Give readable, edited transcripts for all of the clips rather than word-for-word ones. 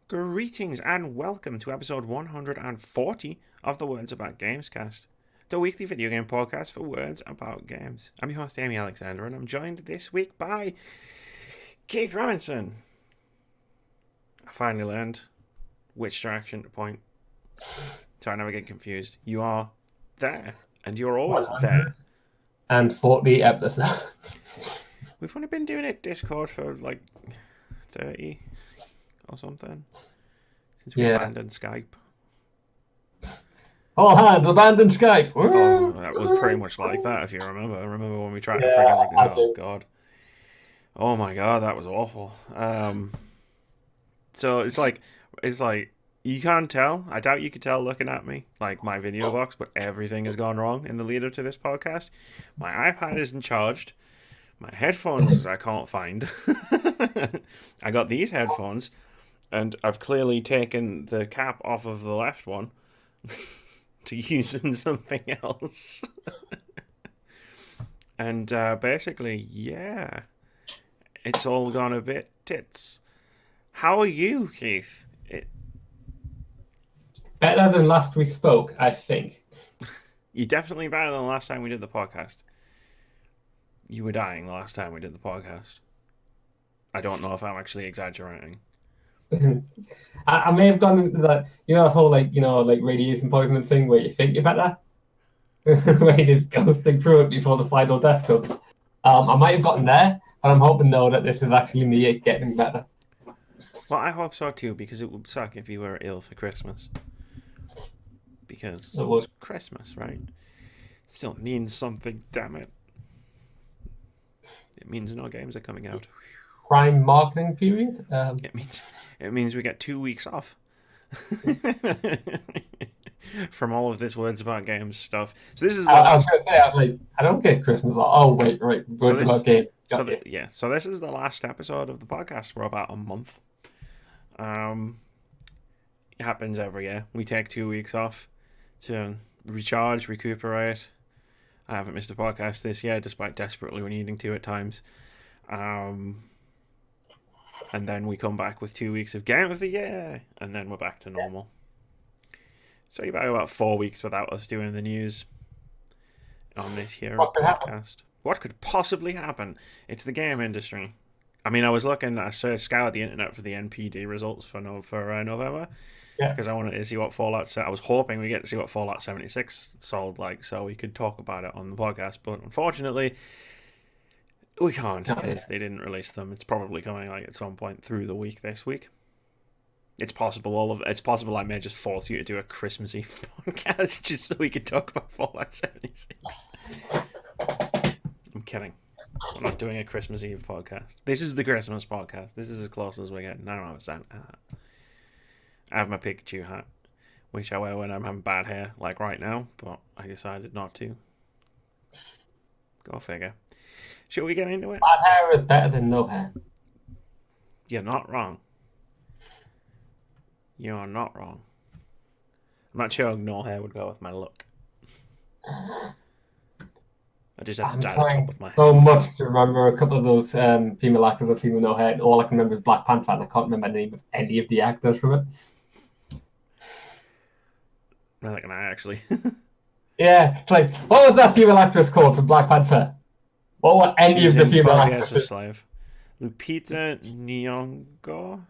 Greetings and welcome to episode 140 of the Words About Gamescast, the weekly video game podcast for words about games. I'm your host, Amy Alexander, and I'm joined this week by Keith Robinson. I finally learned which direction to point, so I never get confused. You are there, and you're always there. 140 episodes. We've only been doing it Discord for like 30 or something since we Yeah. abandoned Skype. All hands abandoned Skype. Oh, that was pretty much like that, if you remember. I rember when we tried to Yeah, friggin' I oh do. god. Oh my god, that was awful. So it's like you can't tell. I doubt you could tell looking at me, like my video box, but everything has gone wrong in the lead up to this podcast. My iPad isn't charged. My headphones I can't find. I got these headphones, and I've clearly taken the cap off of the left one to use in something else. And basically, yeah, it's all gone a bit tits. How are you, Keith? Better than last we spoke, I think. You're definitely better than the last time we did the podcast. You were dying the last time we did the podcast. I don't know if I'm actually exaggerating. I may have gone into that, whole like radiation poisoning thing where you think you're better, where you just ghosting through it before the final death comes. I might have gotten there, but I'm hoping though that this is actually me getting better. Well, I hope so too, because it would suck if you were ill for Christmas. Because It was it's Christmas, right? It still means something, damn it. It means no games are coming out. prime marketing period. It means we get 2 weeks off from all of this words about games stuff. So this is the I was last. going to say, I was like, I don't get Christmas off. Oh wait, right, So words this. about game. So Got you. yeah. So this is the last episode of the podcast for about a month. It happens every year. We take 2 weeks off to recharge, recuperate. I haven't missed a podcast this year, despite desperately needing to at times. And then we come back with 2 weeks of Game of the Year, and then we're back to normal. So you're about 4 weeks without us doing the news on this here What could happen? podcast. What could possibly happen? It's the game industry. I mean, I was looking, I scoured the internet for the NPD results for November, Yeah. because I wanted to see what Fallout. I was hoping we get to see what Fallout 76 sold like, so we could talk about it on the podcast. But unfortunately, we can't because they didn't release them. It's probably coming like at some point through the week this week. It's possible it's possible I may just force you to do a Christmas Eve podcast just so we can talk about Fallout 76. I'm kidding. We're not doing a Christmas Eve podcast. This is the Christmas podcast. This is as close as we're getting. I don't have a Santa hat. I have my Pikachu hat, which I wear when I'm having bad hair, like right now, but I decided not to. Go figure. Shall we get into it? Bad hair is better than no hair. You're not wrong. You are not wrong. I'm not sure no hair would go with my look. I just have to I'm dye the top trying of my so hair. much to remember a couple of those female actors I've seen with no hair. All I can remember is Black Panther, and I can't remember the name of any of the actors from it. Neither can I actually. Yeah, it's like, what was that female actress called from Black Panther? What were any She was of the in female 12 Years a actresses? Slave. Lupita Nyong'o.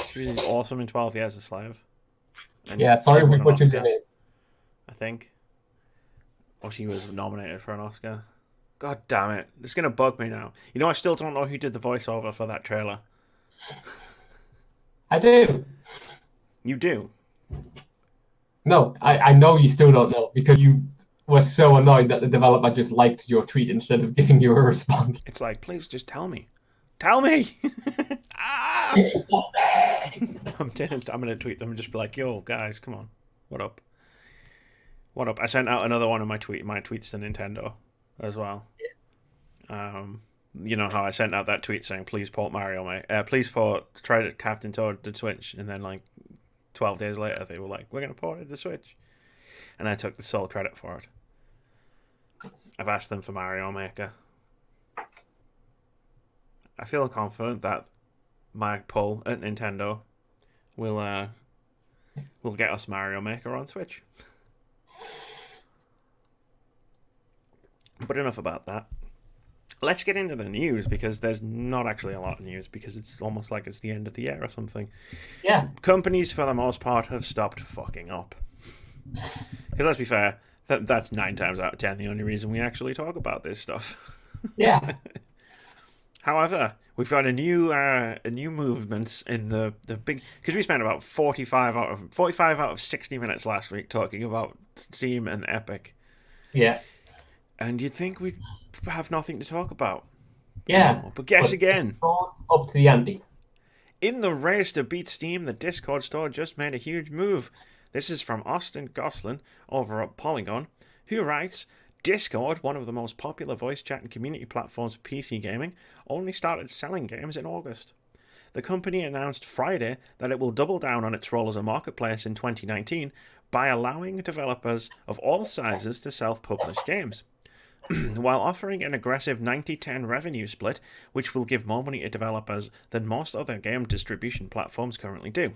She was awesome in 12 Years a Slave. And Yeah, sorry she if we won an butchered Oscar, your name. I think. Or she was nominated for an Oscar. God damn it. It's going to bug me now. You know, I still don't know who did the voiceover for that trailer. I do. You do? No, I know you still don't know because you were so annoyed that the developer just liked your tweet instead of giving you a response. It's like, please just tell me. Tell me! Ah! I'm going to tweet them and just be like, yo, guys, come on. What up? What up? I sent out another one of my tweets to Nintendo as well. You know how I sent out that tweet saying, please port please port Captain Toad to Switch, and then like 12 days later they were like, we're going to port it to Switch. And I took the sole credit for it. I've asked them for Mario Maker. I feel confident that might pull at Nintendo will get us Mario Maker on Switch. But enough about that. Let's get into the news, because there's not actually a lot of news, because it's almost like it's the end of the year or something. Yeah. Companies, for the most part, have stopped fucking up. Because let's be fair, that's 9 times out of 10 the only reason we actually talk about this stuff. Yeah. However, we've got a new movement in the big, because we spent about 45 out of 60 minutes last week talking about Steam and Epic. Yeah. And you'd think we'd have nothing to talk about. Yeah. Oh, but guess again. Discord's up to the ante. In the race to beat Steam, the Discord store just made a huge move. This is from Austin Goslin over at Polygon, who writes, Discord, one of the most popular voice chat and community platforms for PC gaming, only started selling games in August. The company announced Friday that it will double down on its role as a marketplace in 2019 by allowing developers of all sizes to self-publish games, while offering an aggressive 90-10 revenue split, which will give more money to developers than most other game distribution platforms currently do.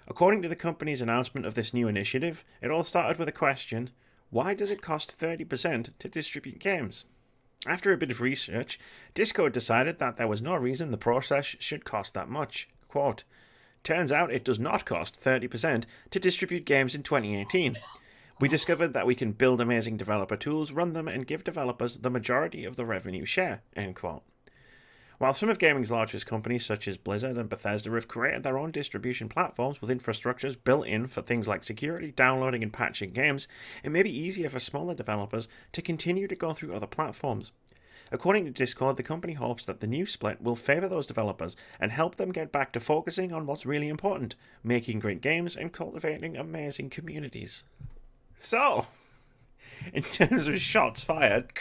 According to the company's announcement of this new initiative, it all started with a question: why does it cost 30% to distribute games? After a bit of research, Discord decided that there was no reason the process should cost that much. Quote, turns out it does not cost 30% to distribute games in 2018. We discovered that we can build amazing developer tools, run them, and give developers the majority of the revenue share. End quote. While some of gaming's largest companies, such as Blizzard and Bethesda, have created their own distribution platforms with infrastructures built in for things like security, downloading, and patching games, it may be easier for smaller developers to continue to go through other platforms. According to Discord, the company hopes that the new split will favour those developers and help them get back to focusing on what's really important: making great games and cultivating amazing communities. So, in terms of shots fired,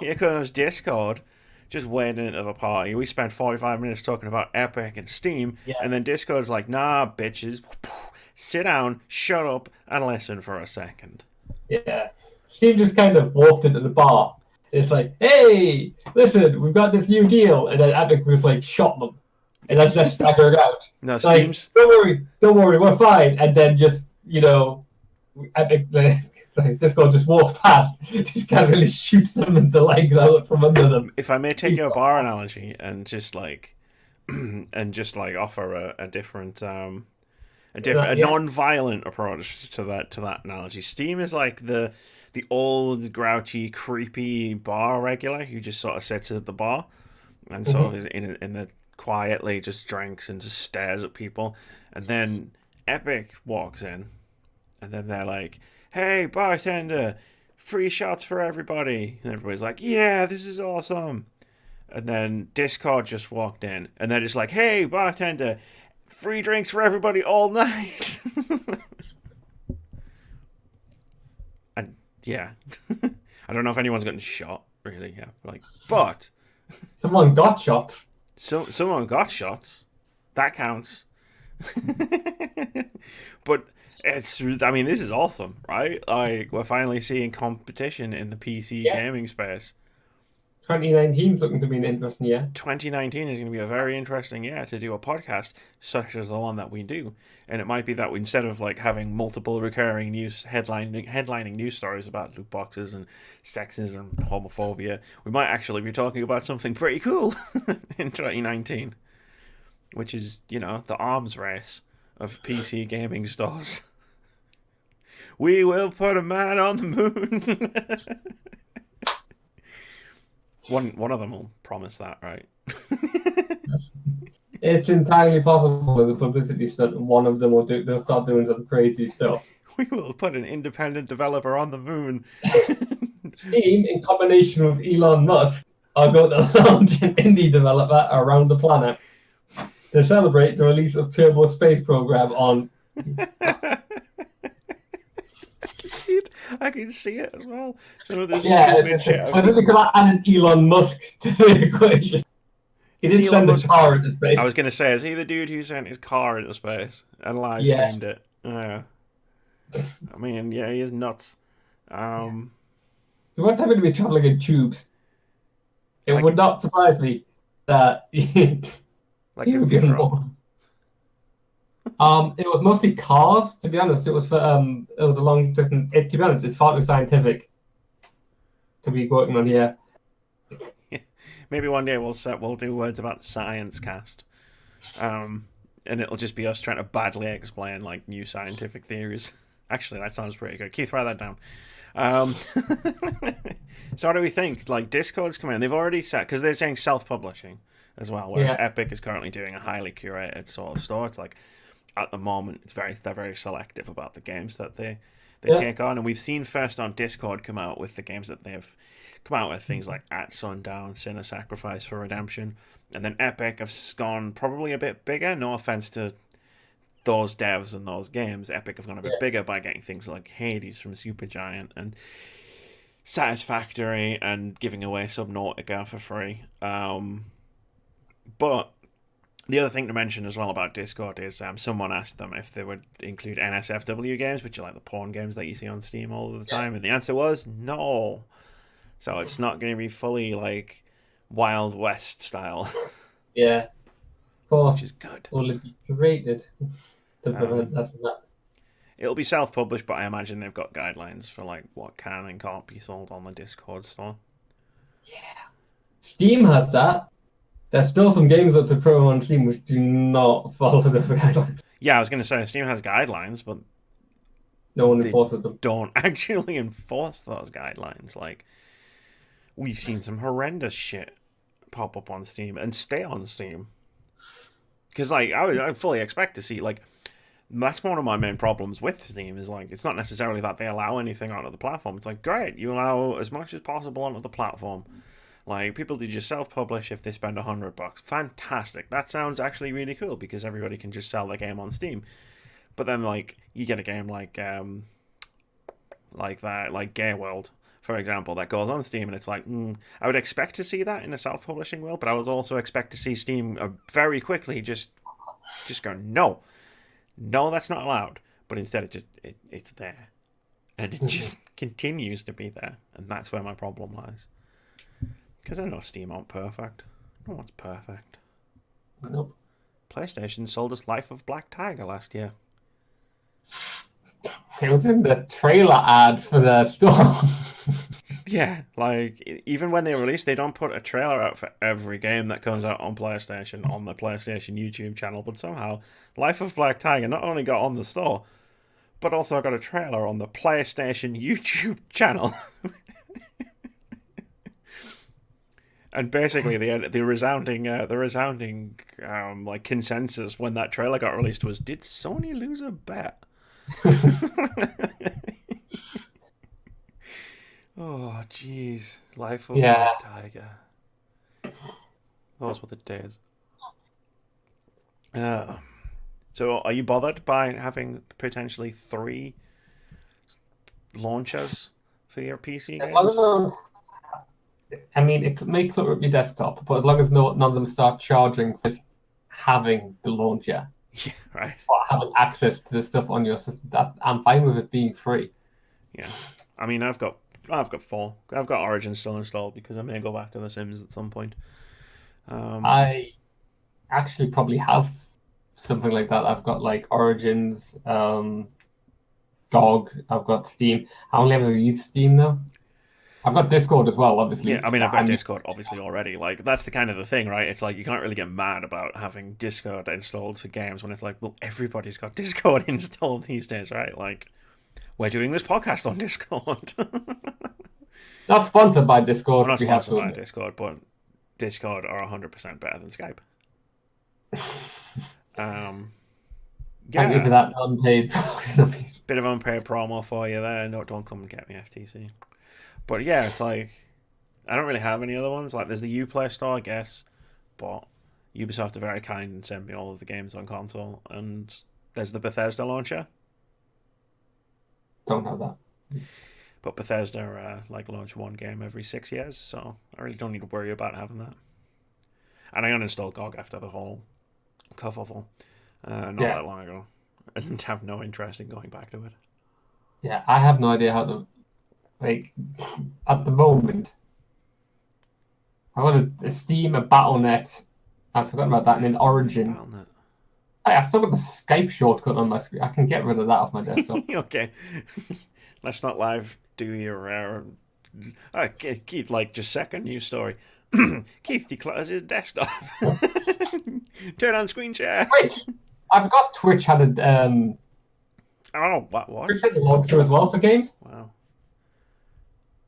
here comes Discord, just wading into the party. We spent 45 minutes talking about Epic and Steam, and then Discord's like, nah, bitches, sit down, shut up, and listen for a second. Yeah. Steam just kind of walked into the bar. It's like, hey, listen, we've got this new deal. And then Epic was like, shot them. And as they're staggering out. No, like, Steam's... Don't worry, we're fine. And then just, Epic, Discord just walks past. Just casually shoots them in the leg out from under them. If I may take your bar analogy and just offer a different non-violent approach to that analogy. Steam is like the old grouchy creepy bar regular who just sort of sits at the bar and sort of in the quietly just drinks and just stares at people, and then Epic walks in. And then they're like, hey, bartender, free shots for everybody. And everybody's like, yeah, this is awesome. And then Discord just walked in. And they're just like, hey, bartender, free drinks for everybody all night. And, yeah. I don't know if anyone's gotten shot, really. Yeah, but... Someone got shot. Someone got shots. That counts. But... this is awesome, right? Like, we're finally seeing competition in the PC gaming space. 2019 is looking to be an interesting year. 2019 is going to be a very interesting year to do a podcast such as the one that we do. And it might be that instead of having multiple recurring news headlining news stories about loot boxes and sexism and homophobia, we might actually be talking about something pretty cool in 2019, which is, the arms race of PC gaming stores. We will put a man on the moon. One of them will promise that, right? It's entirely possible as a publicity stunt. One of them they'll start doing some crazy stuff. We will put an independent developer on the moon. Steam, in combination with Elon Musk, are going to launch an indie developer around the planet to celebrate the release of Kerbal Space Program on... I can see it as well. So there's I think we could add an Elon Musk to the equation. He didn't send a car into space. I was going to say, is he the dude who sent his car into space and live streamed it? Yeah. I mean, yeah, he is nuts. He wants having to be traveling in tubes. It would not surprise me that Like It in would be Futuro? more. It was mostly cars, to be honest. It was it was a long distance. To be honest, it's far too scientific to be working on here. Maybe one day we'll do words about science cast. Um, and it'll just be us trying to badly explain like new scientific theories. Actually, that sounds pretty good. Keith, write that down. Um, so what do we think? Like Discord's coming in. They've already said because they're saying self-publishing as well, whereas Yeah, Epic is currently doing a highly curated sort of store. It's like at the moment they're very selective about the games that they yeah, take on, and we've seen first on Discord come out with the games that they've come out with things like At Sundown, Sinner Sacrifice for Redemption, and then Epic have gone probably a bit bigger. No offense to those devs and those games, Epic have gone a bit yeah. bigger by getting things like Hades from Supergiant and Satisfactory and giving away Subnautica for free. But the other thing to mention as well about Discord is someone asked them if they would include NSFW games, which are like the porn games that you see on Steam all of the time, and the answer was no. So it's not going to be fully like Wild West style, Yeah. Of which course, is good. will it be curated to Um, prevent that from that? it'll be self-published, but I imagine they've got guidelines for like what can and can't be sold on the Discord store. Steam has that. There's still some games that are pro on Steam which do not follow those guidelines. Yeah, I was going to say Steam has guidelines, but No one they enforces them. don't actually enforce those guidelines. Like we've seen some horrendous shit pop up on Steam and stay on Steam. Because like I fully expect to see like that's one of my main problems with Steam is like it's not necessarily that they allow anything onto the platform. It's like great, you allow as much as possible onto the platform. Like people do just self-publish if they spend $100. Fantastic. That sounds actually really cool because everybody can just sell their game on Steam. But then like you get a game like that like Gay World for example that goes on Steam and it's like I would expect to see that in a self-publishing world, but I would also expect to see Steam very quickly just go no, that's not allowed. But instead, it's there, and it just continues to be there, and that's where my problem lies. Because I know Steam aren't perfect. No one's perfect. Nope. PlayStation sold us Life of Black Tiger last year. It was in the trailer ads for the store. Yeah, like even when they release, they don't put a trailer out for every game that comes out on PlayStation on the PlayStation YouTube channel. But somehow, Life of Black Tiger not only got on the store, but also got a trailer on the PlayStation YouTube channel. And basically, the resounding like consensus when that trailer got released was, did Sony lose a bet? Oh, jeez, Life of Yeah. Black Tiger. Those were the days. Uh, so, are you bothered by having potentially 3 launchers for your PC As long as games? I mean, it may clutter up your desktop, but as long as none of them start charging for having the launcher Yeah, right. or having access to the stuff on your system, that I'm fine with it being free. Yeah, I mean, I've got 4. I've got Origin still installed because I may go back to The Sims at some point. I actually probably have something like that. I've got like Origins, GOG, I've got Steam. I only ever use Steam now. I've got Discord as well, Yeah, obviously. I mean, I've got Discord obviously already. Like, that's the kind of the thing, right? It's like you can't really get mad about having Discord installed for games when it's like, well, everybody's got Discord installed these days, right? Like, we're doing this podcast on Discord. Not sponsored by We're Discord. not We have sponsored to by admit. Discord, but Discord are 100% better than Skype. Um, Thank you for yeah, that unpaid. bit of unpaid promo for you there. No, don't come and get me, FTC. But yeah, it's like I don't really have any other ones. Like there's the Uplay store, I guess, but Ubisoft are very kind and send me all of the games on console. And there's the Bethesda launcher, Don't have that. but Bethesda like launch one game every 6 years, so I really don't need to worry about having that. And I uninstalled GOG after the whole kerfuffle not Yeah, that long ago, and have no interest in going back to it. yeah. I have no idea how to like at the moment. I got a Steam, a Battle.net, I'd forgotten about that. And then Origin. Battle.net. I've still got the Skype shortcut on my screen. I can get rid of that off my desktop. Okay. Let's not live do your Keith, like, just second news story. Keith declares his desktop. Turn on screen share. Twitch. I forgot Twitch had a Oh, what? Twitch had a launcher as well for games.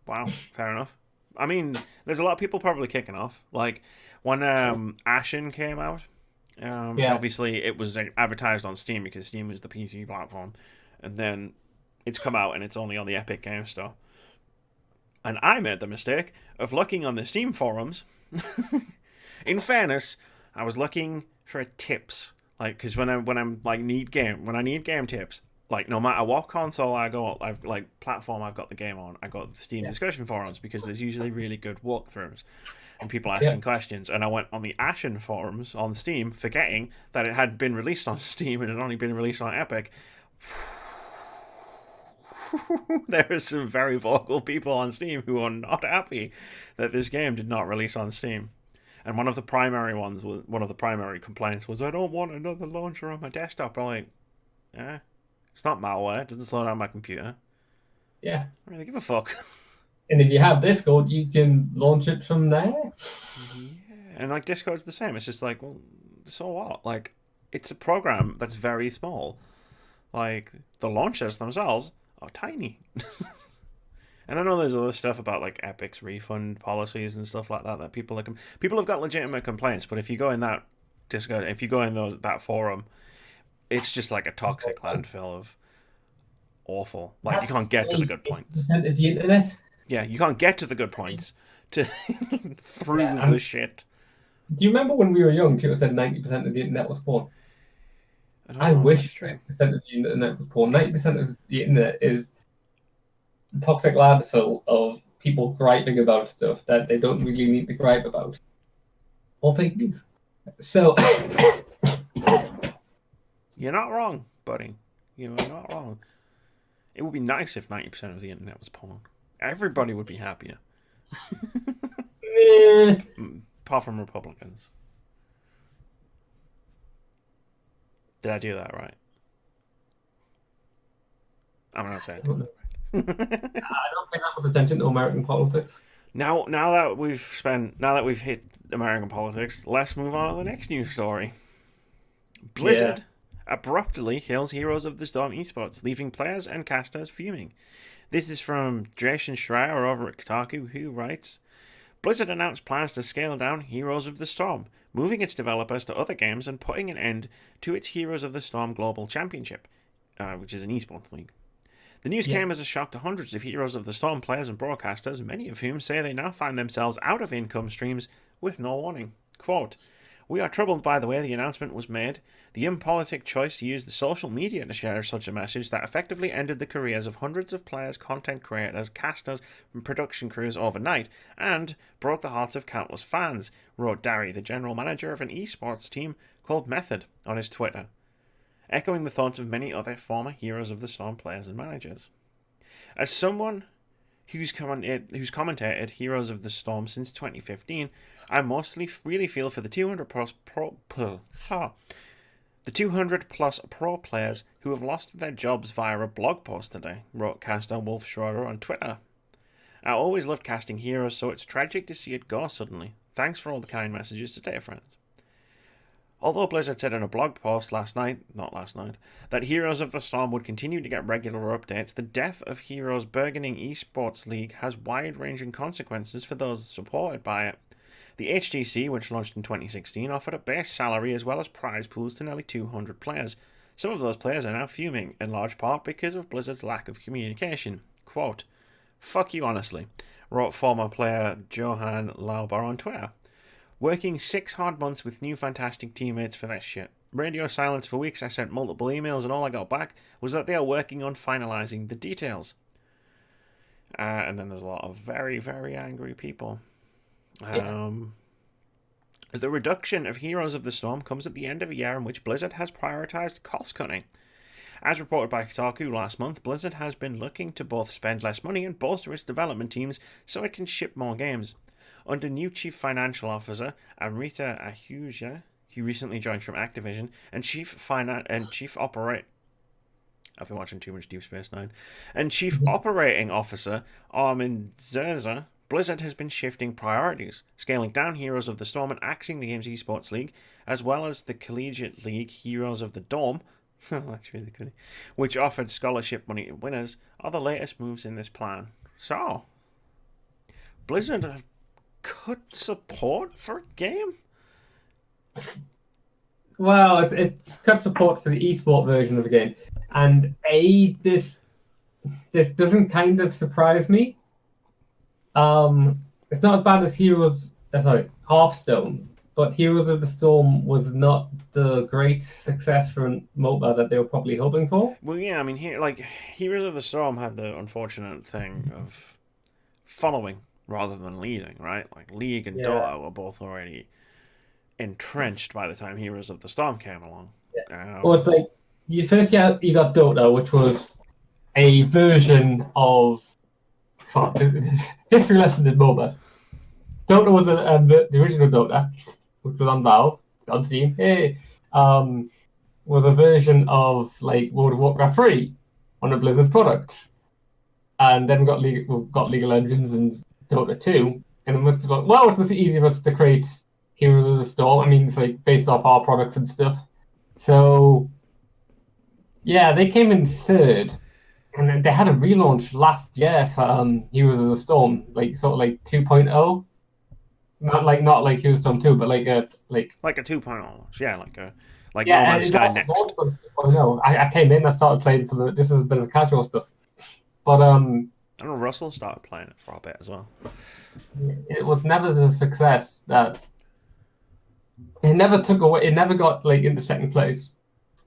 Wow. Fair enough. I mean, there's a lot of people probably kicking off. Like when Ashen came out, obviously it was advertised on Steam because Steam was the PC platform, and then it's come out and it's only on the Epic Games Store. And I made the mistake of looking on the Steam forums. In fairness, I was looking for tips, like, because when I need game tips, like, no matter what console I go, platform I've got the game on, I got Steam discussion forums because there's usually really good walkthroughs and people asking questions. And I went on the Ashen forums on Steam, forgetting that it had been released on Steam and had only been released on Epic. There are some very vocal people on Steam who are not happy that this game did not release on Steam. And one of the primary complaints was, I don't want another launcher on my desktop. I'm like, it's not malware. It doesn't slow down my computer. Yeah. I don't really give a fuck. And if you have Discord, you can launch it from there. Yeah. And like Discord's the same. It's just like, well, so what? Like, it's a program that's very small. Like, the launchers themselves are tiny. And I know there's other stuff about like Epic's refund policies and stuff like that people have got legitimate complaints. But if you go in that Discord, if you go in that forum, it's just like a toxic landfill of awful. Like, you can't get to the good points. Of the internet. Yeah, you can't get to the good points to through the shit. Do you remember when we were young, people said 90% of the internet was porn? I wish 90% of the internet was porn. 90% of the internet is a toxic landfill of people griping about stuff that they don't really need to gripe about. Or fake news. So you're not wrong, buddy. You're not wrong. It would be nice if 90% of the internet was porn. Everybody would be happier. Apart from Republicans. Did I do that right? I'm not saying. I don't pay that much attention to American politics. Now that we've hit American politics, let's move on to the next news story. Blizzard abruptly kills Heroes of the Storm esports, leaving players and casters fuming. This is from Jason Schreier over at Kotaku, who writes, Blizzard announced plans to scale down Heroes of the Storm, moving its developers to other games and putting an end to its Heroes of the Storm Global Championship, which is an esports league. The news came as a shock to hundreds of Heroes of the Storm players and broadcasters, many of whom say they now find themselves out of income streams with no warning. Quote, we are troubled by the way the announcement was made, the impolitic choice to use the social media to share such a message that effectively ended the careers of hundreds of players, content creators, casters, and production crews overnight, and broke the hearts of countless fans, wrote Darry, the general manager of an esports team called Method, on his Twitter, echoing the thoughts of many other former Heroes of the Storm players and managers. As someone who's commentated Heroes of the Storm since 2015, I mostly really feel for the 200 plus pro players who have lost their jobs via a blog post today, wrote caster Wolf Schroeder on Twitter. I always loved casting Heroes, so it's tragic to see it go suddenly. Thanks for all the kind messages today, friends. Although Blizzard said in a blog post that Heroes of the Storm would continue to get regular updates, the death of Heroes' burgeoning esports league has wide-ranging consequences for those supported by it. The HGC, which launched in 2016, offered a base salary as well as prize pools to nearly 200 players. Some of those players are now fuming, in large part because of Blizzard's lack of communication. Quote, fuck you honestly, wrote former player Johan Lauber on Twitter. Working 6 hard months with new fantastic teammates for this shit. Radio silence for weeks, I sent multiple emails and all I got back was that they are working on finalising the details. And then there's a lot of very, very angry people. The reduction of Heroes of the Storm comes at the end of a year in which Blizzard has prioritised cost cutting. As reported by Kotaku last month, Blizzard has been looking to both spend less money and bolster its development teams so it can ship more games. under new Chief Financial Officer Amrita Ahuja, who recently joined from Activision, and Chief Operate. I've been watching too much Deep Space Nine. And Chief Operating Officer Armin Zerza, Blizzard has been shifting priorities, scaling down Heroes of the Storm and axing the game's esports league, as well as the collegiate league Heroes of the Dome. That's really good. Which offered scholarship money to winners, are the latest moves in this plan. So, Blizzard have cut support for a game? Well, it's cut support for the esport version of the game, and this doesn't kind of surprise me. It's not as bad as Hearthstone, but Heroes of the Storm was not the great success for MOBA that they were probably hoping for. Well, yeah, I mean, Heroes of the Storm had the unfortunate thing of following rather than leading, right? Like League and Dota were both already entrenched by the time Heroes of the Storm came along. Well, it's like you got Dota, which was a version of history lesson in MOBAs. Dota was the original Dota, which was on Valve, on Steam. Hey, was a version of like World of Warcraft 3 on a Blizzard product, and then got League of Legends and Dota 2, and it must be like, well, it was easy for us to create Heroes of the Storm. I mean, it's like based off our products and stuff. So, yeah, they came in third, and they had a relaunch last year for Heroes of the Storm, like sort of like 2.0. Not like Heroes of the Storm 2, but like a 2.0. Yeah, like yeah, No Man's Sky next. I came in, I started playing some of it. This has been casual stuff, but I know Russell started playing it for a bit as well. It was never the success that it never took away. It never got like into second place,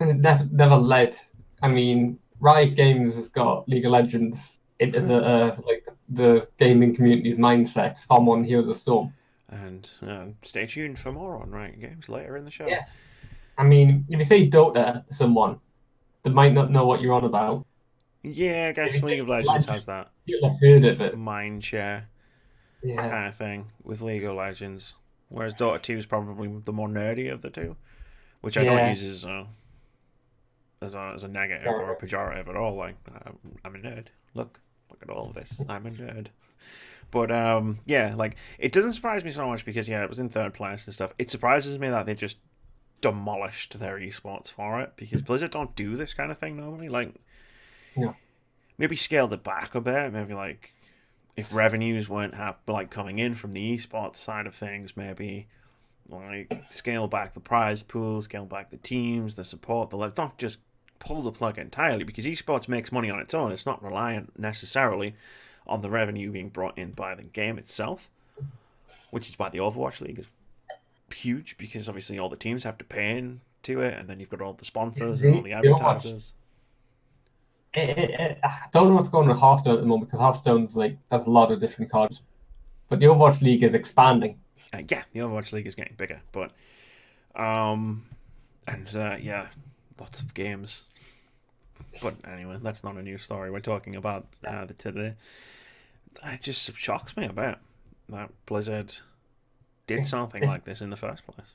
and it never led. I mean, Riot Games has got League of Legends as like the gaming community's mindset far more than Heroes of the Storm. And stay tuned for more on Riot Games later in the show. Yes, I mean, if you say Dota to someone, they might not know what you're on about. Yeah, I guess League of Legends has that. You'll have heard of it. Mind share kind of thing with League of Legends. Whereas Dota 2 is probably the more nerdy of the two, which I don't use as a negative or a pejorative at all. Like, I'm a nerd. Look at all of this. I'm a nerd. But like, it doesn't surprise me so much because it was in third place and stuff. It surprises me that they just demolished their esports for it, because Blizzard don't do this kind of thing normally. Like, maybe scaled it back a bit. Maybe like, if revenues weren't coming in from the esports side of things, maybe like scale back the prize pool, scale back the teams, the support, don't just pull the plug entirely, because esports makes money on its own. It's not reliant necessarily on the revenue being brought in by the game itself, which is why the Overwatch League is huge, because obviously all the teams have to pay into it, and then you've got all the sponsors and all the advertisers. I don't know what's going on with Hearthstone at the moment, because Hearthstone's that's a lot of different cards, but the Overwatch League is expanding. The Overwatch League is getting bigger, but lots of games. But anyway, that's not a new story. We're talking about today. It just shocks me a bit that Blizzard did something like this in the first place.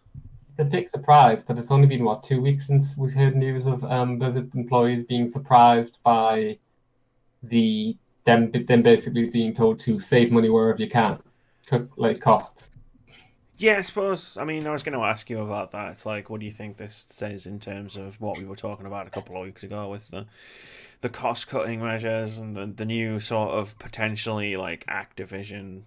It's a big surprise, but it's only been 2 weeks since we've heard news of Blizzard employees being surprised by them basically being told to save money wherever you can, cut costs. Yeah, I suppose. I mean, I was going to ask you about that. It's like, what do you think this says in terms of what we were talking about a couple of weeks ago with the cost cutting measures and the new sort of potentially like Activision?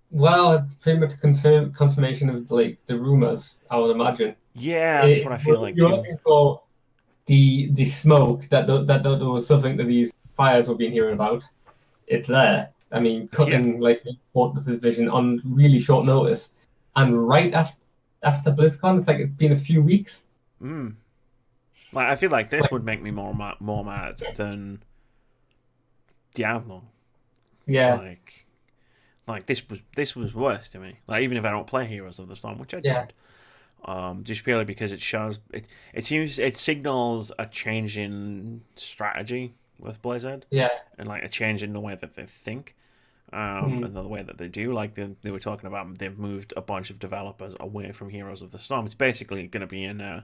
Well, it's pretty much confirmation of the rumors, I would imagine. Yeah, that's what I feel like. You're looking for the smoke that there was something that these fires we've been hearing about. It's there. I mean, cutting this division on really short notice, and right after BlizzCon, it's been a few weeks. Like, I feel like this would make me more mad than Diablo. Yeah. Like this was worse to me. Like, even if I don't play Heroes of the Storm, which I don't, just purely because it shows it signals a change in strategy with Blizzard. Yeah. And a change in the way that they think. And the way that they do, like they were talking about, they've moved a bunch of developers away from Heroes of the Storm. It's basically going to be in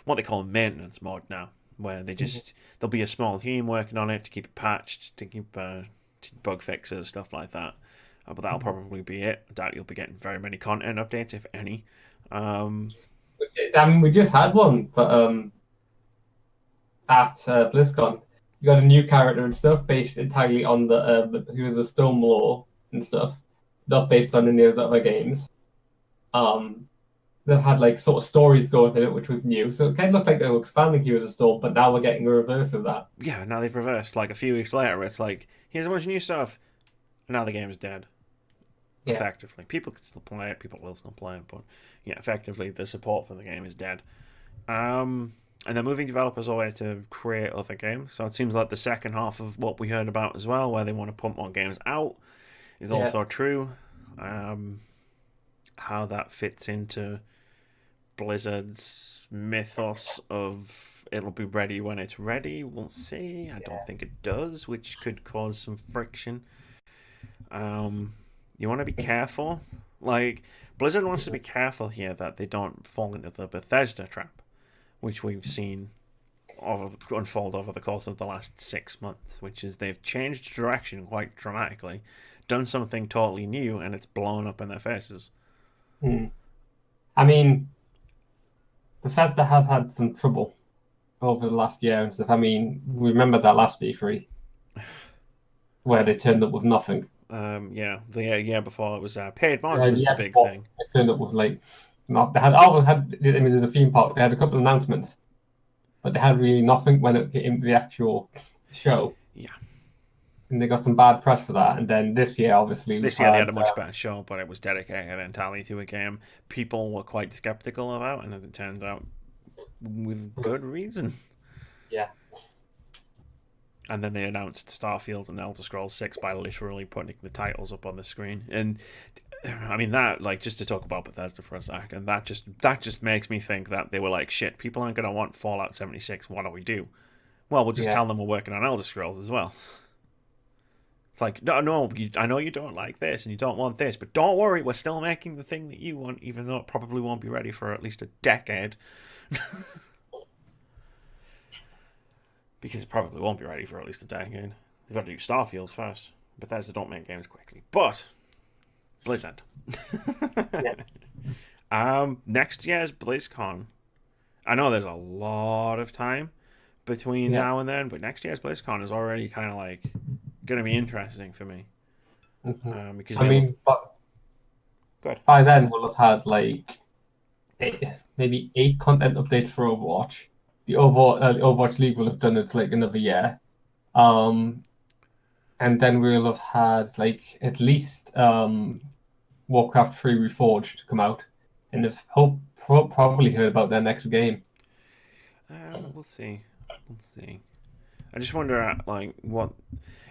what they call maintenance mode now, where there'll be a small team working on it to keep it patched, to keep bug fixes, stuff like that. But that'll probably be it. I doubt you'll be getting very many content updates, if any. We just had one at BlizzCon. You got a new character and stuff based entirely on who was the Storm Lore and stuff, not based on any of the other games. They've had like sort of stories going in it, which was new. So it kind of looked like they were expanding Heroes of the Storm, but now we're getting a reverse of that. Yeah, now they've reversed. Like a few weeks later, it's like, here's a bunch of new stuff. And now the game is dead. Yeah. Effectively. People can still play it, people will still play it, but yeah, effectively the support for the game is dead. And they're moving developers away to create other games. So it seems like the second half of what we heard about as well, where they want to pump more games out, is also true. How that fits into Blizzard's mythos of it'll be ready when it's ready, we'll see. I don't think it does, which could cause some friction. You want to be careful. Like, Blizzard wants to be careful here that they don't fall into the Bethesda trap, which we've seen unfold over the course of the last 6 months, which is they've changed direction quite dramatically, done something totally new, and it's blown up in their faces. I mean, Bethesda has had some trouble over the last year and stuff. I mean, we remember that last E3 where they turned up with nothing. The year before it was paid mods was the big thing. They turned up with like, they had the theme park. They had a couple of announcements, but they had really nothing when it came to the actual show. Yeah. And they got some bad press for that. And then this year, obviously, they had a much better show, but it was dedicated entirely to a game people were quite skeptical about, and as it turns out, with good reason. Yeah. And then they announced Starfield and Elder Scrolls 6 by literally putting the titles up on the screen. And I mean, that, like, just to talk about Bethesda for a second, that just makes me think that they were like, shit, people aren't going to want Fallout 76. What do we do? Well, we'll just tell them we're working on Elder Scrolls as well. It's like, no, I know you don't like this and you don't want this, but don't worry, we're still making the thing that you want, even though it probably won't be ready for at least a decade. Because it probably won't be ready for at least a decade. They've got to do Starfield first. Bethesda don't make games quickly. But Blizzard. Next year's BlizzCon. I know there's a lot of time between now and then, but next year's BlizzCon is already kind of like going to be interesting for me. Because by then we'll have had like maybe 8 content updates for Overwatch. The Overwatch League will have done it like another year. And then we'll have had like at least Warcraft 3 Reforged come out, and have probably heard about their next game. We'll see. I just wonder, like, what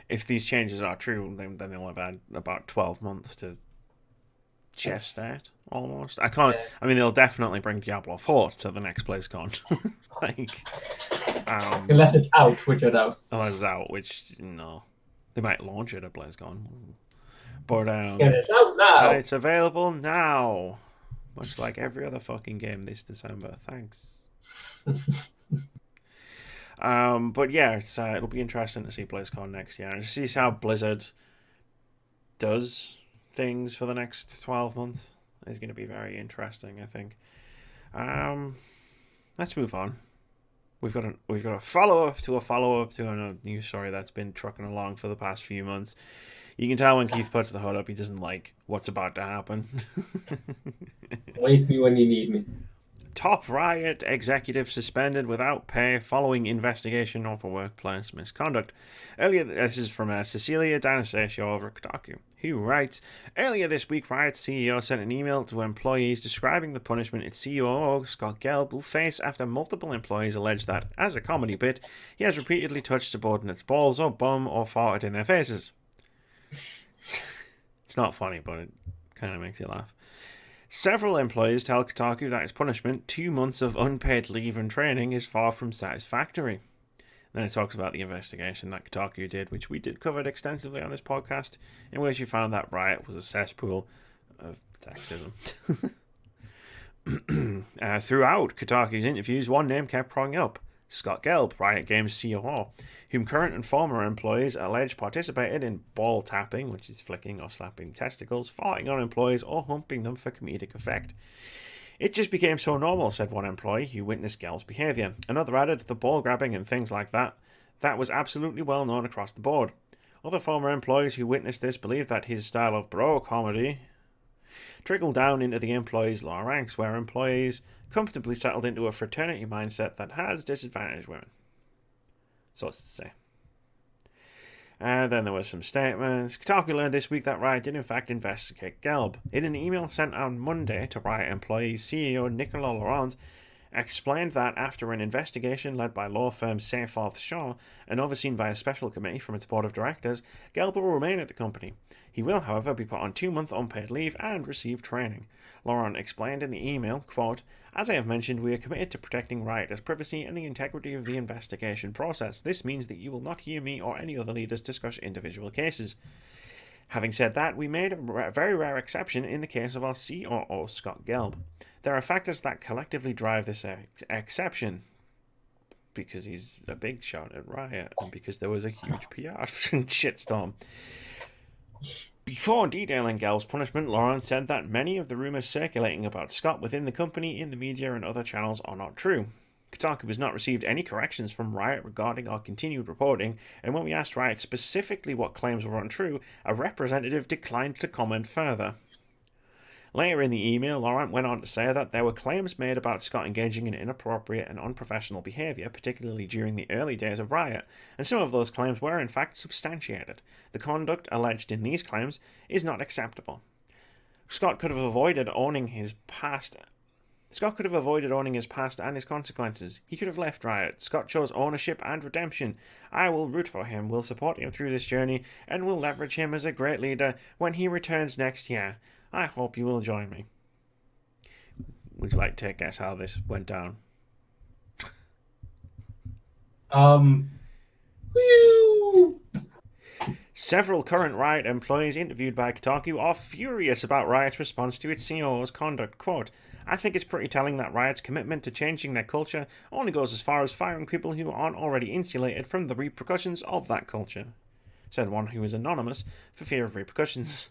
if these changes are true? Then they'll have had about 12 months to gestate almost. I can't. Yeah. I mean, they'll definitely bring Diablo 4 to the next BlizzCon. Unless it's out, which I doubt. Unless it's out, which no, they might launch it at BlizzCon. But it's out now. And it's available now, much like every other fucking game this December. Thanks. But yeah, it'll be interesting to see BlizzCon next year and see how Blizzard does things for the next 12 months. It's going to be very interesting, I think. Let's move on. We've got a follow-up to a news story that's been trucking along for the past few months. You can tell when Keith puts the hood up, he doesn't like what's about to happen. Wake me when you need me. Top Riot executive suspended without pay following investigation of workplace misconduct. This is from Cecilia D'Anastasio over at Kotaku, who writes, earlier this week, Riot's CEO sent an email to employees describing the punishment its COO, Scott Gelb, will face after multiple employees allege that, as a comedy bit, he has repeatedly touched subordinates' balls or bum or farted in their faces. It's not funny, but it kind of makes you laugh. Several employees tell Kotaku that his punishment, 2 months of unpaid leave and training, is far from satisfactory. Then it talks about the investigation that Kotaku did, which we did cover extensively on this podcast, in which you found that Riot was a cesspool of sexism. Throughout Kotaku's interviews, one name kept cropping up: Scott Gelb, Riot Games COO, whom current and former employees allege participated in ball tapping, which is flicking or slapping testicles, farting on employees, or humping them for comedic effect. It just became so normal, said one employee who witnessed Gelb's behaviour. Another added, the ball grabbing and things like that was absolutely well known across the board. Other former employees who witnessed this believe that his style of bro comedy trickled down into the employees' lower ranks, where employees comfortably settled into a fraternity mindset that has disadvantaged women. So to say. And then there were some statements. Kotaku learned this week that Riot did in fact investigate Gelb. In an email sent on Monday to Riot employees, CEO Nicolas Laurent explained that after an investigation led by law firm Seyfarth Shaw and overseen by a special committee from its board of directors, Gelb will remain at the company. He will, however, be put on 2-month unpaid leave and receive training. Laurent explained in the email, quote, "As I have mentioned, we are committed to protecting Rioters' privacy and the integrity of the investigation process. This means that you will not hear me or any other leaders discuss individual cases. Having said that, we made a very rare exception in the case of our COO, Scott Gelb. There are factors that collectively drive this exception, because he's a big shot at Riot and because there was a huge PR shitstorm." Before detailing Gelb's punishment, Laurent said that many of the rumours circulating about Scott within the company, in the media and other channels are not true. Kotaku has not received any corrections from Riot regarding our continued reporting, and when we asked Riot specifically what claims were untrue, a representative declined to comment further. Later in the email, Laurent went on to say that there were claims made about Scott engaging in inappropriate and unprofessional behaviour, particularly during the early days of Riot, and some of those claims were in fact substantiated. The conduct alleged in these claims is not acceptable. Scott could have avoided owning his past and his consequences. He could have left Riot. Scott chose ownership and redemption. I will root for him, will support him through this journey, and will leverage him as a great leader when he returns next year. I hope you will join me. Would you like to guess how this went down? Several current Riot employees interviewed by Kotaku are furious about Riot's response to its CEO's conduct. Quote, "I think it's pretty telling that Riot's commitment to changing their culture only goes as far as firing people who aren't already insulated from the repercussions of that culture," said one who is anonymous for fear of repercussions.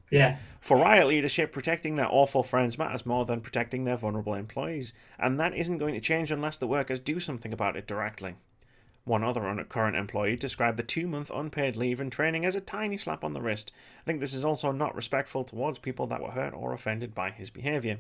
Yeah. For Riot leadership, protecting their awful friends matters more than protecting their vulnerable employees, and that isn't going to change unless the workers do something about it directly. One other current employee described the 2-month unpaid leave and training as a tiny slap on the wrist. I think this is also not respectful towards people that were hurt or offended by his behaviour.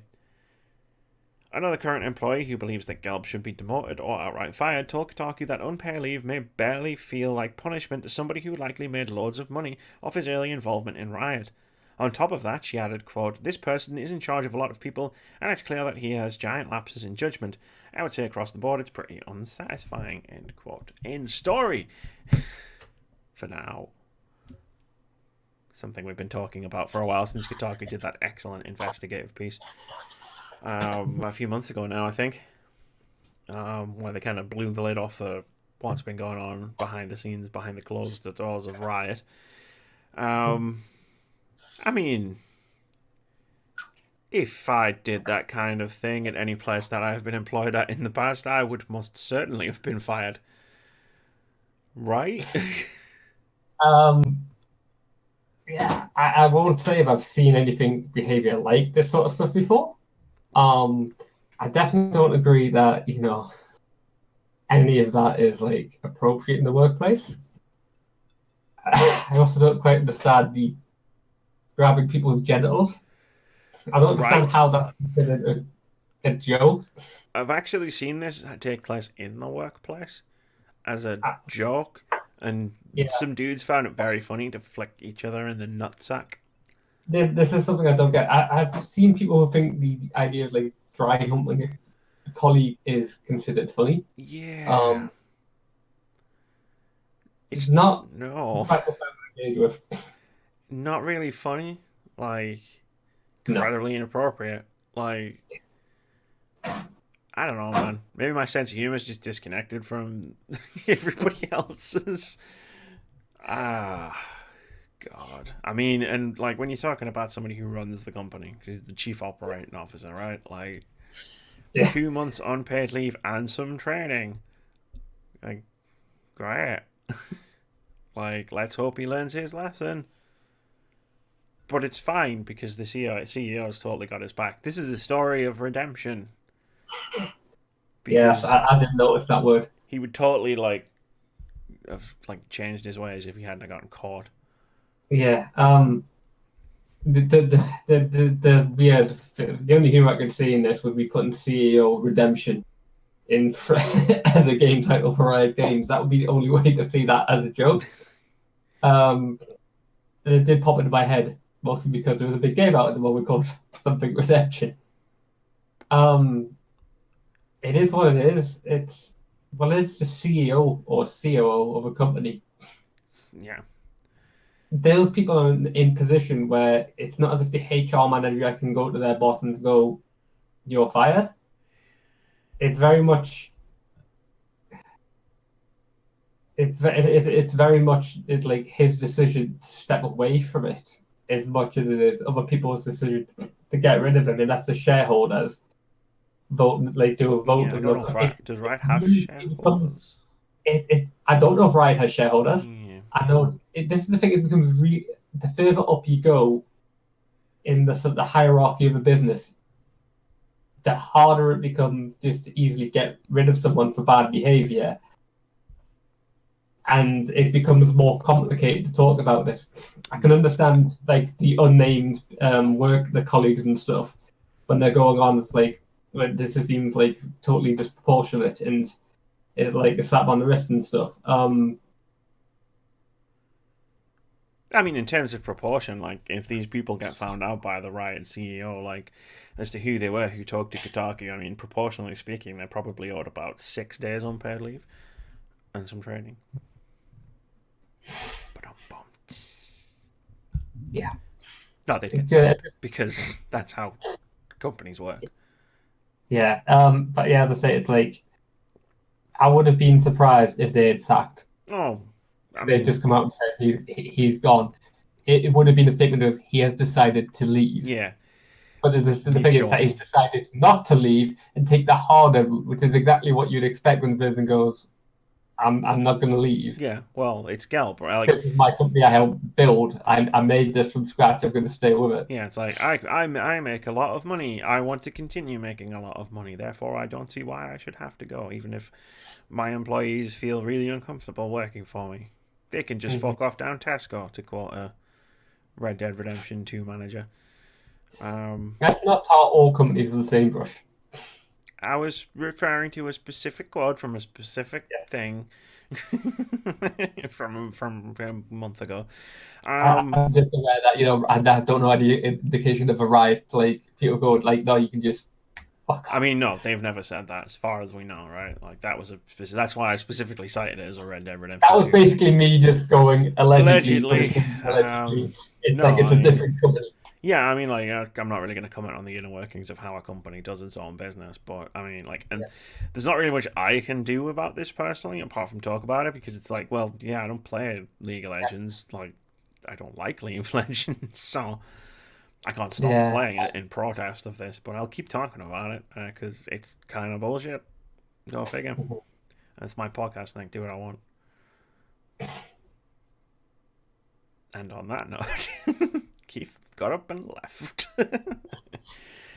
Another current employee who believes that Gelb should be demoted or outright fired told Kotaku that unpaid leave may barely feel like punishment to somebody who likely made loads of money off his early involvement in Riot. On top of that, she added, quote, "This person is in charge of a lot of people, and it's clear that he has giant lapses in judgment. I would say across the board it's pretty unsatisfying," end quote. End story. For now. Something we've been talking about for a while since Kotaku did that excellent investigative piece. A few months ago now, I think. Where they kind of blew the lid off what's been going on behind the scenes, behind the closed doors of Riot. I mean, if I did that kind of thing at any place that I've been employed at in the past, I would most certainly have been fired. Right? Yeah, I won't say if I've seen anything behavior like this sort of stuff before. I definitely don't agree that, any of that is like appropriate in the workplace. I also don't quite understand the grabbing people's genitals. I don't understand how that's considered a joke. I've actually seen this take place in the workplace as a joke, and some dudes found it very funny to flick each other in the nutsack. This is something I don't get. I've seen people who think the idea of like dry humping a colleague is considered funny. Yeah. It's not. No. Not really funny. Like, incredibly inappropriate. Like, I don't know, man. Maybe my sense of humor is just disconnected from everybody else's. Ah, God. I mean, and like when you're talking about somebody who runs the company, 'cause he's the chief operating officer, right? Like Yeah. 2 months unpaid leave and some training. Like, great. Like, let's hope he learns his lesson. But it's fine because the CEO's totally got his back. This is a story of redemption. Yes, Because I didn't notice that word. he would totally like have like changed his ways if he hadn't gotten caught. Yeah. The weird. The only humor I could see in this would be putting CEO redemption in as a game title for Riot Games. That would be the only way to see that as a joke. And it did pop into my head mostly because there was a big game out at the moment called something Redemption. It is what it is. It's the CEO or COO of a company. Yeah. Those people are in position where it's not as if the HR manager can go to their boss and go, "You're fired." It's very much. It's very much it's like his decision to step away from it as much as it is other people's decision to get rid of him, and that's the shareholders vote like do a vote Yeah, I and don't know look. if does Riot have It becomes shareholders? I don't know if Riot has shareholders. Yeah. I know this is the thing. It becomes the further up you go in the sort of the hierarchy of a business, the harder it becomes just to easily get rid of someone for bad behavior, and it becomes more complicated to talk about it. I can understand like the unnamed work, the colleagues and stuff, when they're going on. It's like this seems like totally disproportionate and it's like a slap on the wrist and stuff. I mean, in terms of proportion, like if these people get found out by the Riot CEO, like as to who they were who talked to Kotaku, I mean, proportionally speaking, they probably owed about 6 days unpaid leave and some training. Yeah. No, they get sacked because that's how companies work. Yeah. But yeah, as I say, it's like I would have been surprised if they had sacked. Oh, I They'd mean, just come out and said he's gone. It would have been a statement of he has decided to leave. yeah. But the thing is that he's Join. decided not to leave and take the harder route, which is exactly what you'd expect when the person goes, I'm not going to leave. Yeah, well, it's Gelb, right? Like, This is my company I helped build. I made this from scratch. I'm going to stay with it. yeah, it's like I make a lot of money. I want to continue making a lot of money. Therefore, I don't see why I should have to go, even if my employees feel really uncomfortable working for me. They can just fuck off down Tesco, to quote a Red Dead Redemption 2 manager. That's not how all companies are the same brush. I was referring to a specific quote from a specific thing from a month ago. I'm just aware that I don't know any indication of a riot. Like people go like, no, you can just fuck off. I mean, no, they've never said that, as far as we know, right? Like that was that's why I specifically cited it as a Red Dead Redemption. That was 2. basically me just going allegedly. Allegedly. It's No, like it's a different company. Yeah, I mean, like, I'm not really going to comment on the inner workings of how a company does its own business, but I mean, like, and there's not really much I can do about this personally, apart from talk about it, because it's like, well, yeah, I don't play League of Legends, like, I don't like League of Legends, so I can't stop playing it in protest of this, but I'll keep talking about it, because it's kind of bullshit. Go figure. That's my podcast thing, do what I want. And on that note... Keith got up and left.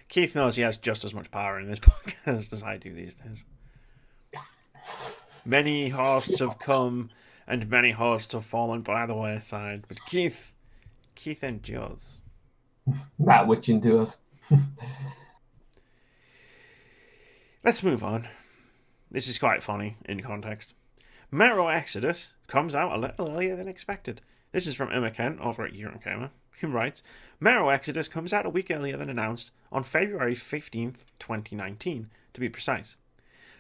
Keith knows he has just as much power in this podcast as I do these days. Many hosts have come and many hosts have fallen by the wayside, but Keith endures. That which endures. Let's move on. This is quite funny in context. Metro Exodus comes out a little earlier than expected. This is from Emma Kent over at Eurogamer, who writes, Metro Exodus comes out a week earlier than announced on February 15th, 2019, to be precise.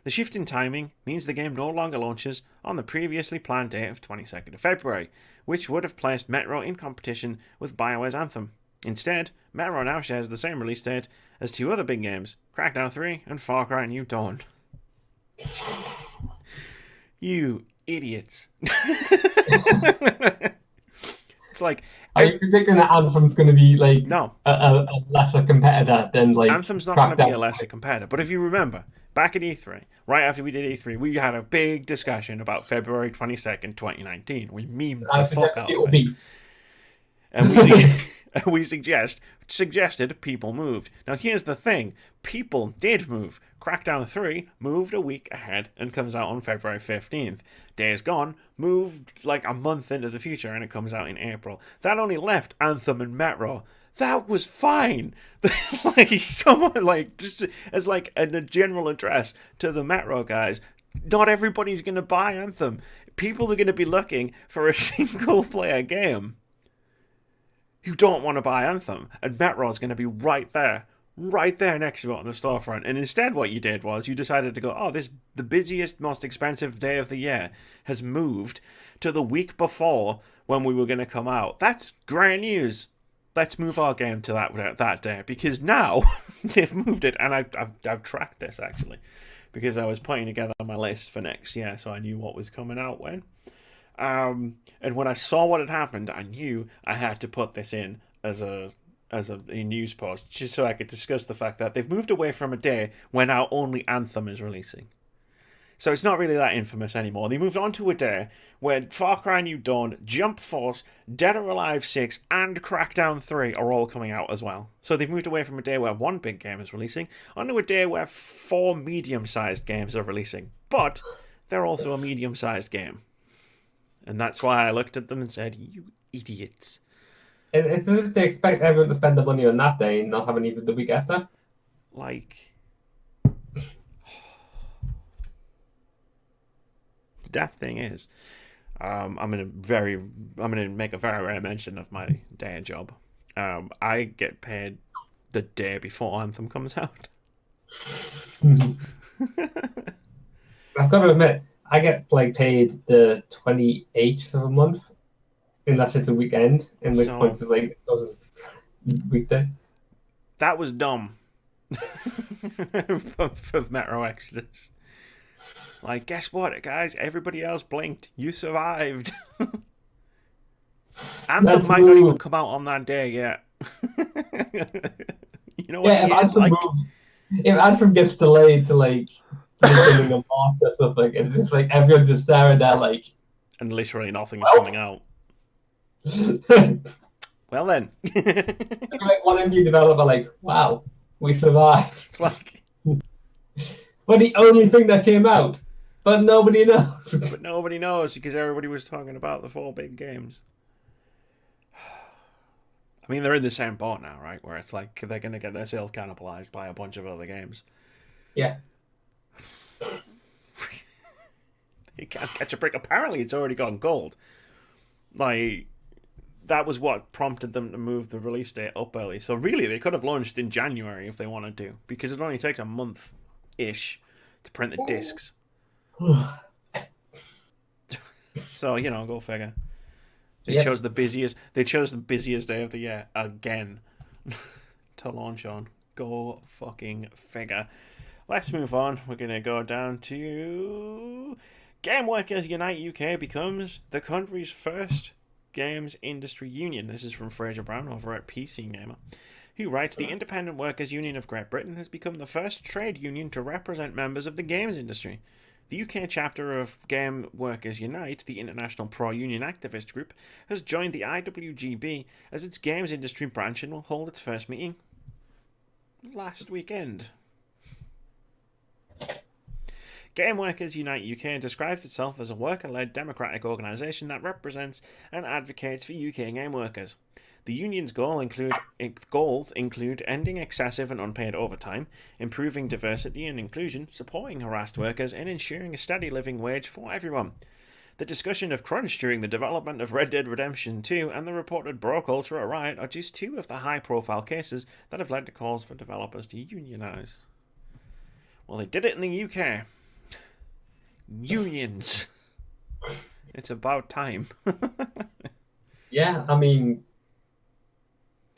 The shift in timing means the game no longer launches on the previously planned date of 22nd of February, which would have placed Metro in competition with BioWare's Anthem. Instead, Metro now shares the same release date as two other big games, Crackdown 3 and Far Cry New Dawn. You idiots. It's like... Are you predicting that Anthem's going to be like No. a lesser competitor than like Anthem's not going to be a Crackdown? lesser competitor. But if you remember, back at E3, right after we did E3, we had a big discussion about February 22nd, 2019. We memed I the fuck suggest out it of will it. be. And we suggested people moved. Now here's the thing. People did move. Crackdown 3 moved a week ahead and comes out on February 15th. Days Gone moved like a month into the future and it comes out in April. That only left Anthem and Metro. That was fine. Like, come on, like, just as like a general address to the Metro guys. Not everybody's going to buy Anthem. People are going to be looking for a single player game who don't want to buy Anthem, and Metro's going to be right there next to it on the storefront. And instead what you did was you decided to go, oh, the busiest, most expensive day of the year has moved to the week before when we were going to come out. That's great news. Let's move our game to that day, because now they've moved it, and I've tracked this actually, because I was putting together my list for next year, so I knew what was coming out when. And when I saw what had happened, I knew I had to put this in as a news post, just so I could discuss the fact that they've moved away from a day when now only Anthem is releasing. So it's not really that infamous anymore. They moved on to a day where Far Cry New Dawn, Jump Force, Dead or Alive 6, and Crackdown 3 are all coming out as well. So they've moved away from a day where one big game is releasing onto a day where 4 medium-sized games are releasing. But they're also a medium-sized game. And that's why I looked at them and said, you idiots. It's as if they expect everyone to spend the money on that day and not have any the week after. Like... The daft thing is, I'm gonna make a very rare mention of my day job. I get paid the day before Anthem comes out. I've got to admit, I get like paid the 28th of a month, unless it's a weekend, in which point it's like weekday. That was dumb. for Metro Exodus. Like, guess what, guys? Everybody else blinked. You survived. Anthem might not even come out on that day yet. You know what? Yeah, if Anthem gets delayed to like beginning of March or something, and it's like everyone's just staring there like, and literally nothing is coming out. Well then, like one indie developer, like, wow, we survived. It's like, but the only thing that came out, but nobody knows. But nobody knows because everybody was talking about the 4 big games. I mean, they're in the same boat now, right? Where it's like they're going to get their sales cannibalized by a bunch of other games. Yeah. You can't catch a break. Apparently, it's already gone gold. Like, that was what prompted them to move the release date up early. So really, they could have launched in January if they wanted to, because it only takes a month-ish to print the discs. So, you know, go figure. They chose the busiest day of the year again to launch on. Go fucking figure. Let's move on. We're going to go down to Game Workers Unite UK becomes the country's first games industry union. This is from Fraser Brown over at PC Gamer, who writes, the Independent Workers Union of Great Britain has become the first trade union to represent members of the games industry. The UK chapter of Game Workers Unite, the international pro-union activist group, has joined the IWGB as its games industry branch and will hold its first meeting last weekend. Game Workers Unite UK describes itself as a worker-led democratic organisation that represents and advocates for UK game workers. The union's goals include ending excessive and unpaid overtime, improving diversity and inclusion, supporting harassed workers, and ensuring a steady living wage for everyone. The discussion of crunch during the development of Red Dead Redemption 2 and the reported bro culture at Riot are just two of the high-profile cases that have led to calls for developers to unionise. Well, they did it in the UK. Unions. It's about time. Yeah, I mean,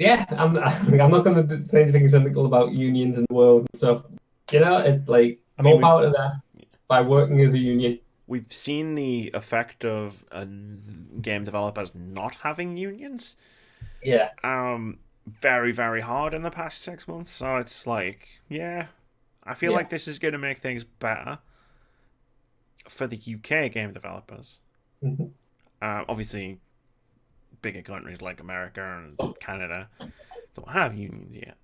Yeah, I'm not going to say anything cynical about unions in the world and stuff. It's like I mean, more power to them by working as a union. we've seen the effect of game developers not having unions. Yeah, Very, very hard in the past 6 months. So it's like, yeah, I feel yeah. like this is going to make things better for the UK game developers. Mhm. Obviously, bigger countries like America and Canada don't have unions yet.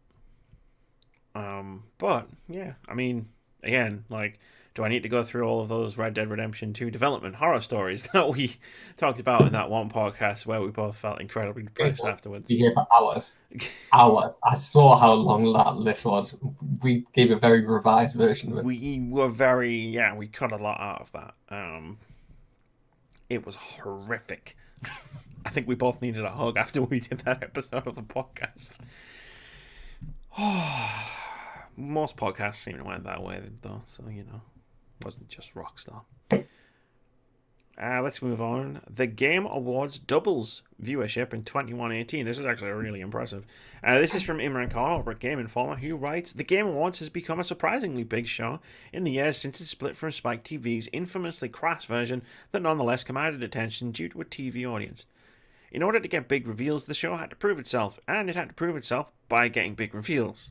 But yeah, I mean, again, like, do I need to go through all of those Red Dead Redemption 2 development horror stories that we talked about in that one podcast where we both felt incredibly depressed afterwards? Be here for hours. Hours. I saw how long that list was. We gave a very revised version of it. We were very, yeah, we cut a lot out of that. It was horrific. I think we both needed a hug after we did that episode of the podcast. Most podcasts seem to went that way, though, so it wasn't just Rockstar. Let's move on. The Game Awards doubles viewership in 2118. This is actually really impressive. This is from Imran Khan over at Game Informer, who writes, The Game Awards has become a surprisingly big show in the years since it split from Spike TV's infamously crass version that nonetheless commanded attention due to a TV audience. In order to get big reveals, the show had to prove itself, and it had to prove itself by getting big reveals.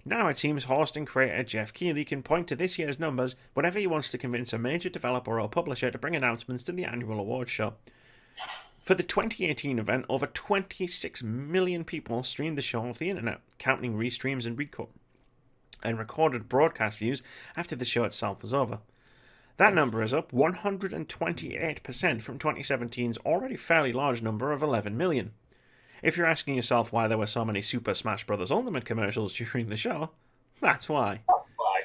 Now it seems host and creator Jeff Keighley can point to this year's numbers whenever he wants to convince a major developer or publisher to bring announcements to the annual awards show. For the 2018 event, over 26 million people streamed the show off the internet, counting restreams and recorded broadcast views after the show itself was over. That number is up 128% from 2017's already fairly large number of 11 million. If you're asking yourself why there were so many Super Smash Bros. Ultimate commercials during the show, that's why. That's why.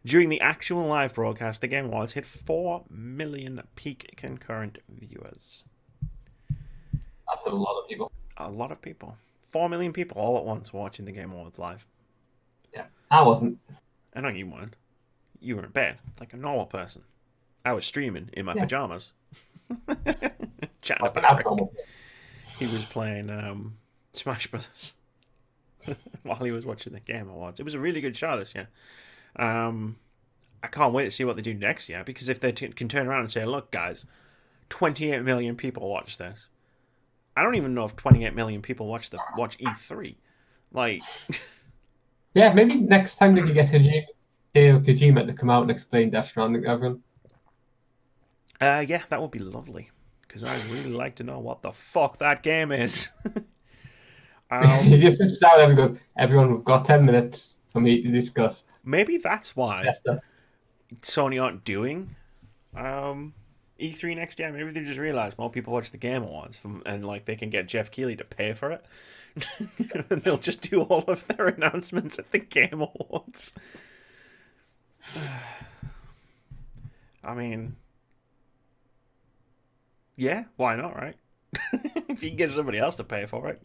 During the actual live broadcast, the Game Awards hit 4 million peak concurrent viewers. That's a lot of people. A lot of people. 4 million people all at once watching the Game Awards live. Yeah, I wasn't. I know you weren't. You were in bed, like a normal person. I was streaming in my pajamas. Chatting about it. He was playing Smash Brothers while he was watching the Game Awards. It was a really good show this year. I can't wait to see what they do next year, because if they can turn around and say, look, guys, 28 million people watch this. I don't even know if 28 million people watch E3. Like, yeah, maybe next time they can get Hideo Kojima to come out and explain Death Stranding to everyone. Yeah, that would be lovely, because I'd really like to know what the fuck that game is. He just sits down and goes, everyone, we've got 10 minutes for me to discuss. Maybe that's why Sony aren't doing E3 next year. Maybe they just realised more people watch the Game Awards and like they can get Jeff Keighley to pay for it. And they'll just do all of their announcements at the Game Awards. I mean, yeah, why not, right? If you can get somebody else to pay for it,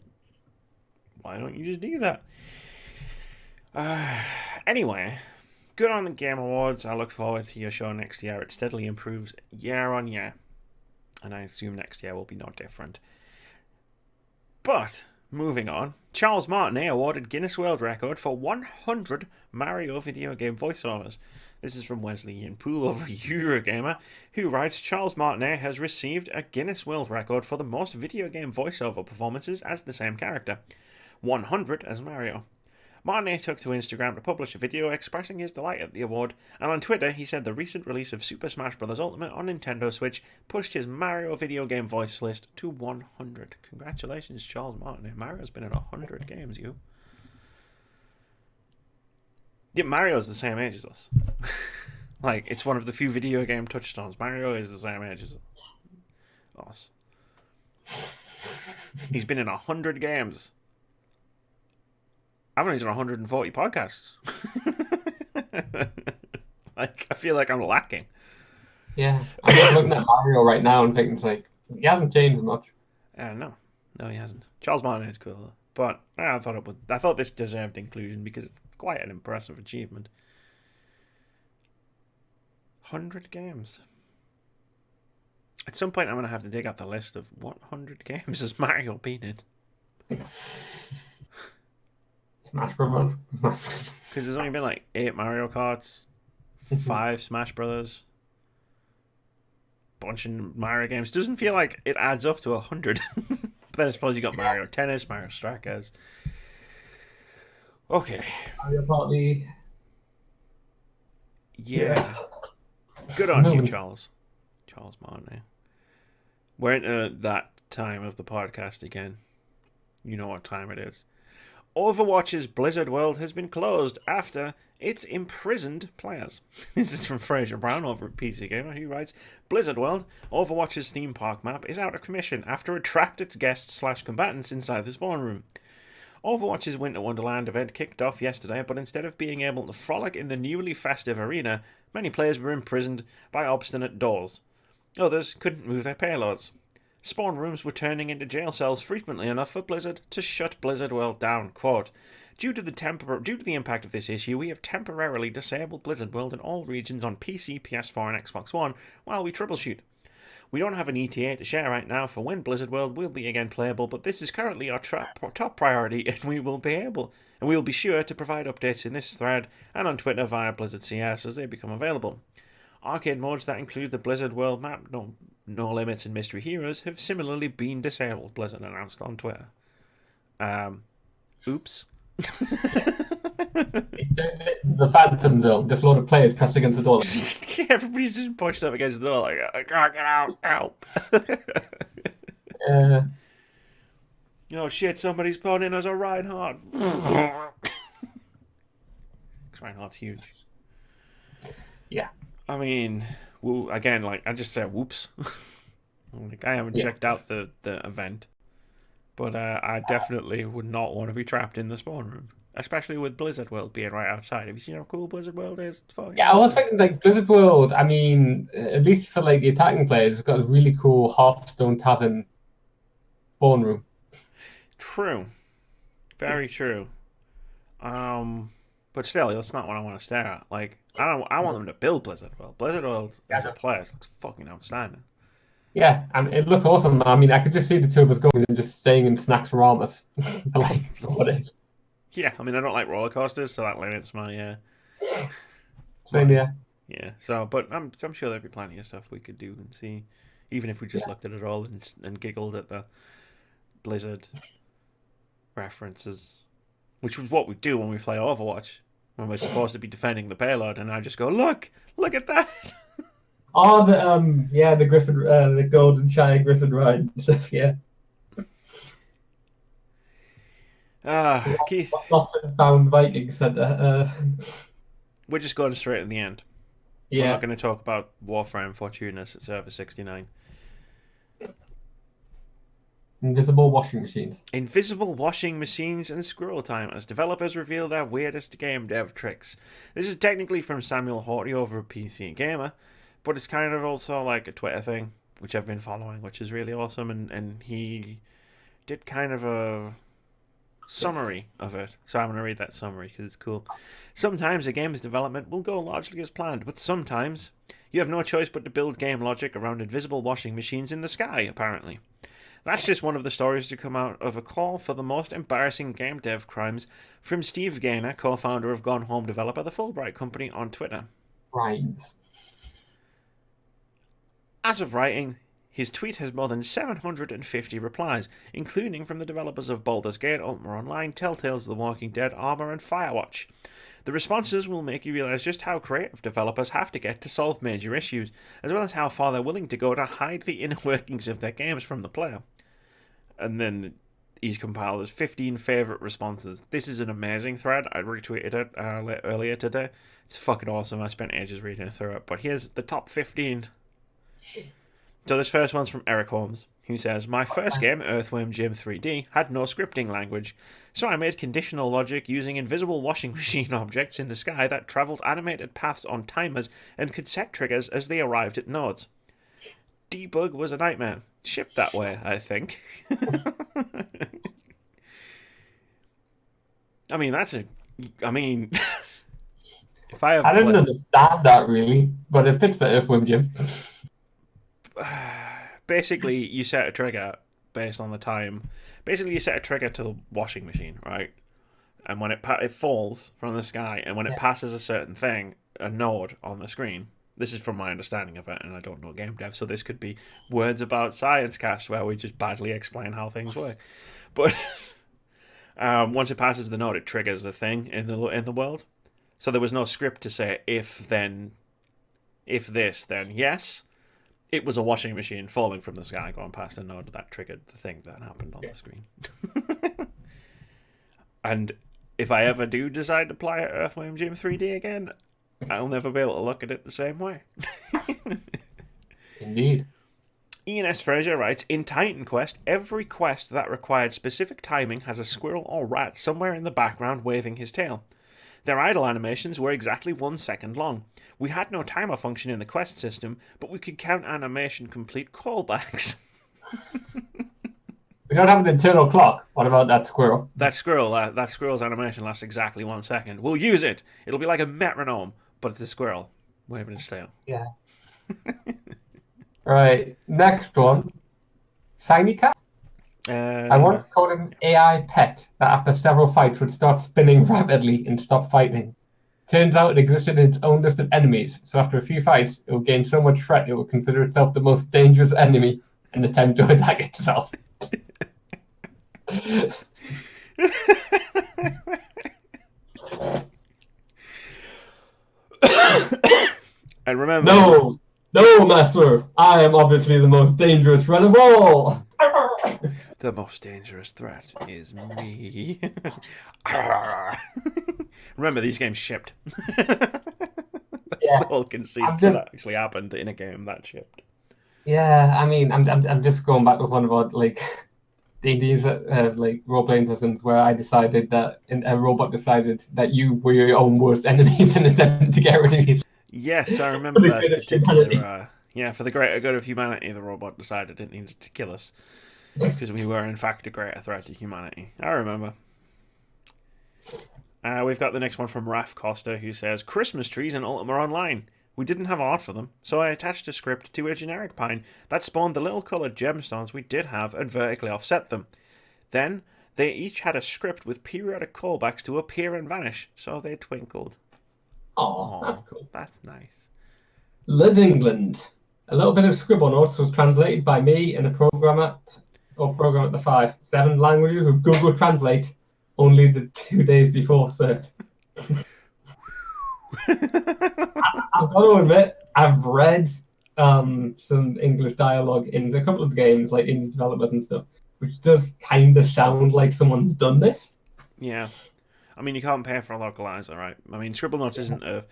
why don't you just do that? Anyway, good on the Game Awards. I look forward to your show next year. It steadily improves year on year, and I assume next year will be no different. But moving on, Charles Martinet awarded Guinness World Record for 100 Mario video game voiceovers. This is from Wesley Ian Poole over Eurogamer, who writes, Charles Martinet has received a Guinness World Record for the most video game voiceover performances as the same character, 100 as Mario. Martinet took to Instagram to publish a video expressing his delight at the award, and on Twitter he said the recent release of Super Smash Bros. Ultimate on Nintendo Switch pushed his Mario video game voice list to 100. Congratulations, Charles Martinet. Mario's been in 100 games, you. Yeah, Mario's the same age as us. Like, it's one of the few video game touchstones. Mario is the same age as us. He's been in 100 games. I've only done 140 podcasts. Like, I feel like I'm lacking. Yeah, I'm just looking at Mario right now and thinking, like, he hasn't changed much. No, he hasn't. Charles Martinet is cool, though. But I thought this deserved inclusion because it's quite an impressive achievement. 100 games. At some point, I'm going to have to dig up the list of what 100 games has Mario been in. Smash Brothers. Because there's only been like 8 Mario Karts, 5 Smash Brothers, bunch of Mario games. Doesn't feel like it adds up to 100. But then I suppose you got Mario Tennis, Mario Strikers. Okay. Mario Party. Yeah. Good on you, Charles. Charles Martin. We're into that time of the podcast again. You know what time it is. Overwatch's Blizzard World has been closed after it's imprisoned players. This is from Fraser Brown over at PC Gamer, who writes, Blizzard World, Overwatch's theme park map, is out of commission after it trapped its guests/combatants inside the spawn room. Overwatch's Winter Wonderland event kicked off yesterday, but instead of being able to frolic in the newly festive arena, many players were imprisoned by obstinate dolls. Others couldn't move their payloads. Spawn rooms were turning into jail cells frequently enough for Blizzard to shut Blizzard World down. Quote, Due to the impact of this issue, we have temporarily disabled Blizzard World in all regions on PC, PS4 and Xbox One while we troubleshoot. We don't have an ETA to share right now for when Blizzard World will be again playable, but this is currently our top priority, and we will be sure to provide updates in this thread and on Twitter via Blizzard CS as they become available. Arcade modes that include the Blizzard World map, No Limits and Mystery Heroes have similarly been disabled, Blizzard announced on Twitter. Oops. The Phantom Zone, just a lot of players pressing against the door. Everybody's just pushed up against the door like, I can't get out, help. Oh shit, somebody's put in as a Reinhardt. Reinhardt's huge. Yeah. I mean, again, like, I just said whoops. Like, I haven't checked out the event. But I definitely would not want to be trapped in the spawn room. Especially with Blizzard World being right outside. Have you seen how cool Blizzard World is? Yeah, I was thinking, like, Blizzard World, I mean, at least for, like, the attacking players, it's got a really cool Hearthstone Tavern spawn room. True. Very true. But still, that's not what I want to stare at. Like, I want them to build Blizzard World. Blizzard World as a place looks fucking outstanding. Yeah, and it looks awesome. I mean, I could just see the two of us going and just staying in Snacks Ramas. Like, what is? Yeah, I mean, I don't like roller coasters, so that limits my. Same, yeah. Yeah, so, but I'm sure there'd be plenty of stuff we could do and see, even if we just looked at it all and giggled at the Blizzard references, which was what we do when we play Overwatch, when we're supposed to be defending the payload, and I just go, look at that. Oh, the Griffin, the Golden Shire Griffin ride and stuff, yeah. Keith. Lost and Found Viking Centre. We're just going straight in the end. Yeah. We're not going to talk about Warframe Fortunas at Server 69. Invisible washing machines. Invisible washing machines and scroll timers. Developers reveal their weirdest game dev tricks. This is technically from Samuel Horty over at PC Gamer, but it's kind of also like a Twitter thing, which I've been following, which is really awesome, and he did kind of a summary of it. So I'm going to read that summary because it's cool. Sometimes a game's development will go largely as planned, but sometimes you have no choice but to build game logic around invisible washing machines in the sky, apparently. That's just one of the stories to come out of a call for the most embarrassing game dev crimes from Steve Gaynor, co-founder of Gone Home developer The Fulbright Company, on Twitter. Right. As of writing, his tweet has more than 750 replies, including from the developers of Baldur's Gate, Ultima Online, Telltale's The Walking Dead, Armor, and Firewatch. The responses will make you realize just how creative developers have to get to solve major issues, as well as how far they're willing to go to hide the inner workings of their games from the player. And then he's compiled his 15 favourite responses. This is an amazing thread. I retweeted it earlier today. It's fucking awesome. I spent ages reading through it. But here's the top 15. So this first one's from Eric Holmes, who says, My first game, Earthworm Jim 3D, had no scripting language, so I made conditional logic using invisible washing machine objects in the sky that travelled animated paths on timers and could set triggers as they arrived at nodes. Debug was a nightmare. Shipped that way, I think. I mean, if I didn't understand that really, but it fits for Earthworm Jim. Basically, you set a trigger based on the time. Basically, you set a trigger to the washing machine, right? And when it falls from the sky, and when it passes a certain thing, a node on the screen. This is from my understanding of it, and I don't know game dev, so this could be words about science cast where we just badly explain how things work. But once it passes the node, it triggers the thing in the world. So there was no script to say if this, then yes. It was a washing machine falling from the sky, going past a node that triggered the thing that happened on the screen. And if I ever do decide to play Earthworm Jim 3D again, I'll never be able to look at it the same way. Indeed. Ian S. Fraser writes, in Titan Quest, every quest that required specific timing has a squirrel or rat somewhere in the background waving his tail. Their idle animations were exactly 1 second long. We had no timer function in the quest system, but we could count animation complete callbacks. We don't have an internal clock. What about that squirrel? That squirrel's animation lasts exactly 1 second. We'll use it. It'll be like a metronome, but it's a squirrel waving its tail. Yeah. Right. Next one. Shiny Cat. I once caught an AI pet that after several fights would start spinning rapidly and stop fighting. Turns out it existed in its own list of enemies, so after a few fights, it would gain so much threat it would consider itself the most dangerous enemy and attempt to attack itself. And remember... No, Master! I am obviously the most dangerous friend of all! The most dangerous threat is me. Remember, these games shipped. That's the whole conceit that actually happened in a game that shipped. Yeah, I mean, I'm just going back with one of our D&D's role playing sessions where I decided that a robot decided that you were your own worst enemies and attempted to get rid of you. Yes, I remember that particular. For the greater good of humanity, the robot decided it needed to kill us because we were in fact a greater threat to humanity. I remember. We've got the next one from Raf Costa, who says, Christmas trees in Ultima Online. We didn't have art for them, so I attached a script to a generic pine that spawned the little coloured gemstones we did have and vertically offset them. Then, they each had a script with periodic callbacks to appear and vanish, so they twinkled. Oh, that's cool. That's nice. Liz England. A little bit of scribble notes was translated by me in a program at the 7 languages with Google Translate only the 2 days before, sir. I've got to admit, I've read some English dialogue in a couple of games, like indie developers and stuff, which does kind of sound like someone's done this. Yeah. I mean, you can't pay for a localizer, right? I mean, Scribblenauts isn't an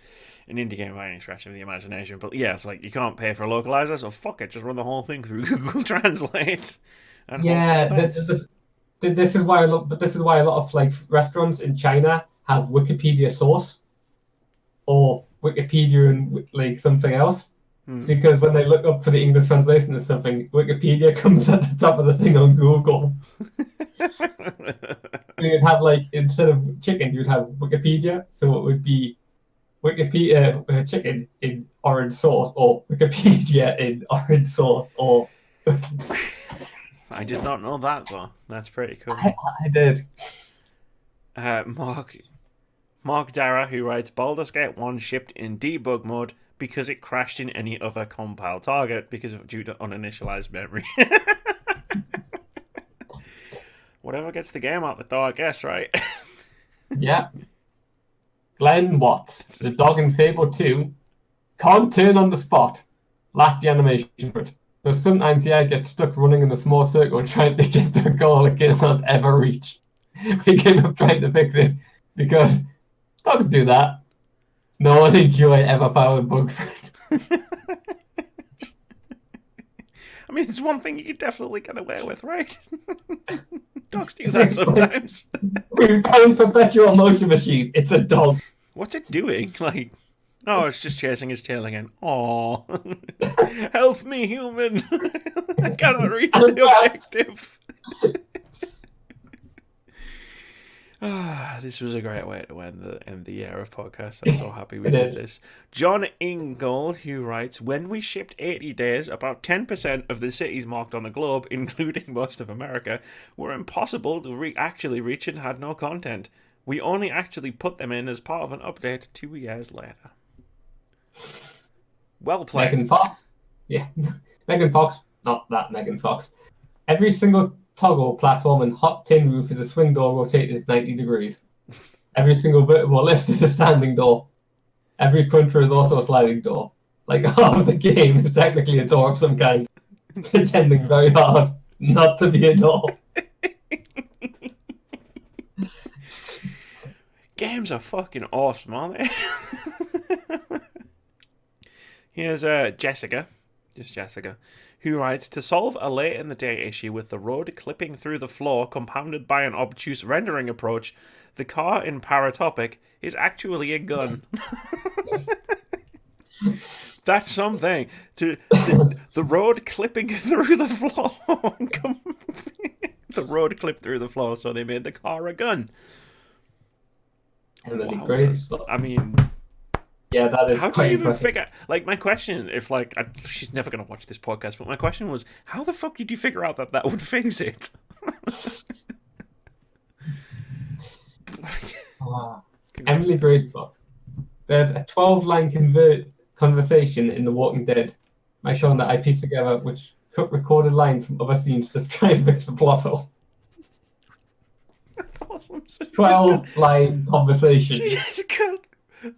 indie game by any stretch of the imagination, but yeah, it's like you can't pay for a localizer, so fuck it, just run the whole thing through Google Translate. And this is why a lot of restaurants in China have Wikipedia source or Wikipedia and something else. It's because when they look up for the English translation of something, Wikipedia comes at the top of the thing on Google. You'd have instead of chicken, you'd have Wikipedia, so it would be Wikipedia chicken in orange sauce or Wikipedia in orange sauce or. I did not know that though. That's pretty cool. I did. Mark Dara, who writes, Baldur's Gate 1 shipped in debug mode because it crashed in any other compile target due to uninitialized memory. Whatever gets the game out the door, I guess, right? Yeah. Glenn Watts, the dog in Fable 2, can't turn on the spot. Lack the animation for it. So sometimes the eye gets stuck running in a small circle trying to get to a goal it cannot ever reach. We gave up trying to fix it because dogs do that. No one in QA ever found a bug for it. I mean, it's one thing you could definitely get away with, right? Dogs do that sometimes. We're going perpetual motion machine. It's a dog. What's it doing? It's just chasing its tail again. Aww. Help me, human. I cannot reach the objective. This was a great way to end the year of podcasts. I'm so happy we It did is. this. John Ingold, who writes, when we shipped 80 days, about 10% of the cities marked on the globe, including most of America, were impossible to actually reach and had no content. We only actually put them in as part of an update 2 years later. Well played. Megan Fox. Yeah. Megan Fox. Not that Megan Fox. Every single toggle platform and hot tin roof is a swing door rotated 90 degrees. Every single vertical lift is a standing door. Every cruncher is also a sliding door. Like, half of the game is technically a door of some kind, pretending very hard not to be a door. Games are fucking awesome, aren't they? Here's Jessica, just Jessica, who writes, to solve a late in the day issue with the road clipping through the floor compounded by an obtuse rendering approach, the car in Paratopic is actually a gun. That's something. The road clipping through the floor. The road clipped through the floor, so they made the car a gun. Emily Wow, Grace. I mean, yeah, that is how do quite you even impressive. figure? Like, my question, if like she's never gonna watch this podcast, but my question was, how the fuck did you figure out that would fix it? Emily Grace book. There's a 12-line conversation in The Walking Dead by showing that I pieced together which cut recorded lines from other scenes to try and fix the plot hole. That's awesome. So 12-line conversation. she just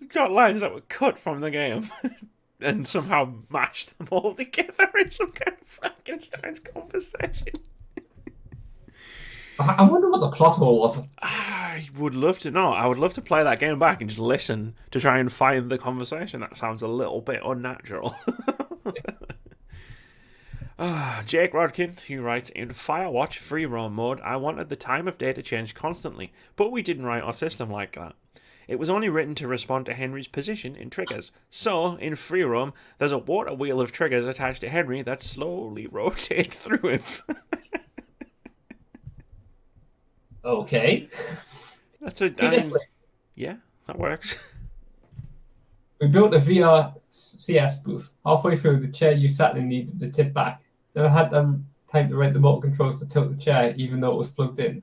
got lines that were cut from the game and somehow mashed them all together in some kind of Frankenstein's conversation. I wonder what the plot hole was. I would love to know. I would love to play that game back and just listen to try and find the conversation. That sounds a little bit unnatural. Jake Rodkin, who writes, in Firewatch free roam mode, I wanted the time of day to change constantly, but we didn't write our system like that. It was only written to respond to Henry's position in triggers. So, in free roam, there's a water wheel of triggers attached to Henry that slowly rotate through him. Okay. That's a yeah, that works. We built a VR CS booth. Halfway through, the chair you sat in needed to tip back. Never had time to write the motor controls to tilt the chair, even though it was plugged in.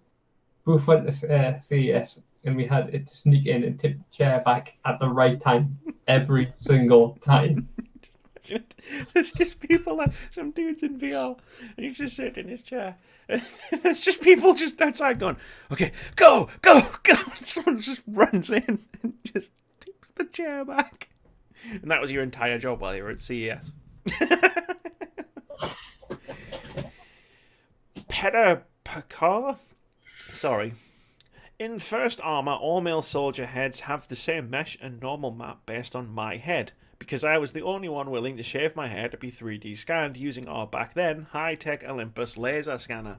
Booth went to CES, and we had it to sneak in and tip the chair back at the right time every single time. There's just people, like some dudes in VR, and he's just sitting in his chair. And there's just people just outside going, okay, go, go, go. And someone just runs in and just tips the chair back. And that was your entire job while you were at CES. Peter Pakar? Sorry. In First Armour, all male soldier heads have the same mesh and normal map based on my head, because I was the only one willing to shave my hair to be 3D scanned using our back then high-tech Olympus laser scanner.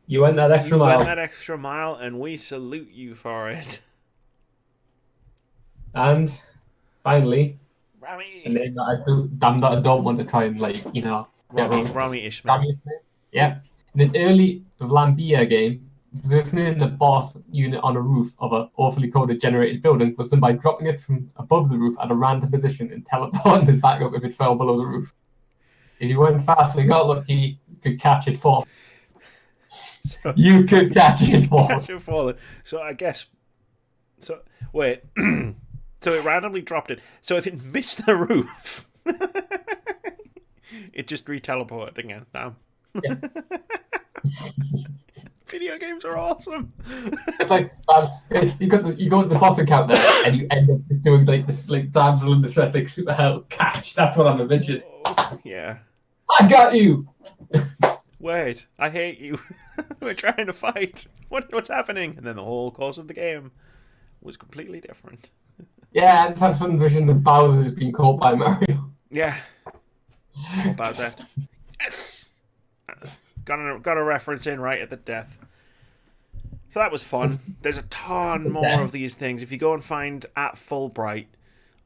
You went that extra mile. You went that extra mile, and we salute you for it. And finally, Rami. a name that I don't want to try and Rami Ishmael. Yeah. In an early Lambia game, positioning the boss unit on a roof of an awfully coded generated building was done by dropping it from above the roof at a random position and teleporting it back up if it fell below the roof. If you went fast and got lucky, you could catch it falling. You could catch it falling. So I guess. So wait. So it randomly dropped it. So if it missed the roof, it just re-teleported again. Damn. Yeah. Video games are awesome. It's like you go to the boss encounter and you end up just doing like this like damsel in distress like super hell catch. That's what I'm imagining. Yeah. I got you. Wait, I hate you. We're trying to fight. What's happening? And then the whole course of the game was completely different. Yeah, I just have some vision of Bowser just being caught by Mario. Yeah. What about that? Yes. Got a reference in right at the death. So that was fun. There's a ton more of these things. If you go and find @Fulbright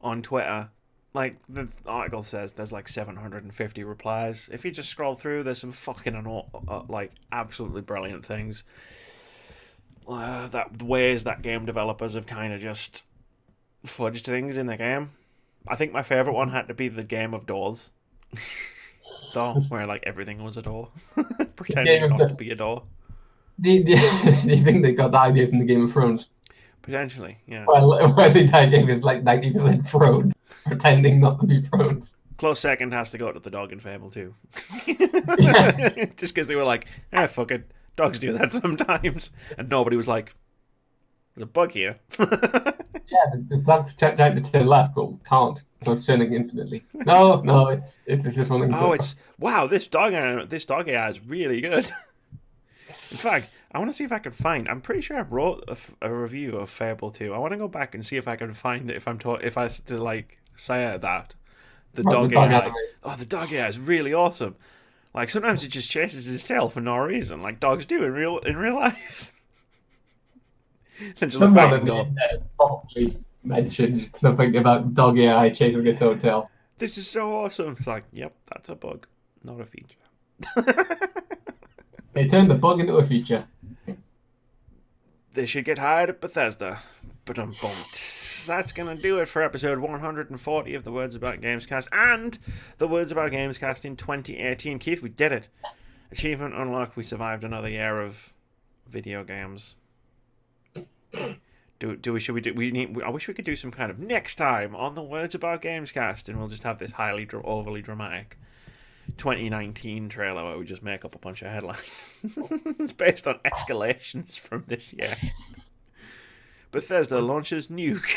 on Twitter, like the article says, there's like 750 replies. If you just scroll through, there's some fucking like absolutely brilliant things. that ways that game developers have kind of just fudged things in the game. I think my favourite one had to be the game of doors. Though, where like everything was a door. Pretending not to be a door. Do you think they got the idea from the Game of Thrones? Potentially, yeah. Well, where the entire game is like 90% thrown, pretending not to be thrown. Close second has to go to the dog in Fable 2. Yeah. Just because they were like, fuck it. Dogs do that sometimes. And nobody was like, there's a bug here. Yeah, the dog's checked out to the left, but can't. So it's turning infinitely. No, it's just running. Wow, this dog AI is really good. In fact, I want to see if I can find. I'm pretty sure I wrote a review of Fable 2. I want to go back and see if I can find it. If I still like say that the dog AI. Oh, the dog AI is really awesome. Like sometimes it just chases his tail for no reason, like dogs do in real life. Someone on the internet probably mentioned something about dog AI chasing its own tail. This is so awesome. It's like, yep, that's a bug, not a feature. They turned the bug into a feature. They should get hired at Bethesda. But that's going to do it for episode 140 of the Words About Gamescast and the Words About Gamescast in 2018. Keith, we did it. Achievement unlocked. We survived another year of video games. I wish we could do some kind of next time on the Words About Gamescast, and we'll just have this highly overly dramatic 2019 trailer where we just make up a bunch of headlines. It's based on escalations from this year. Bethesda launches Nuke.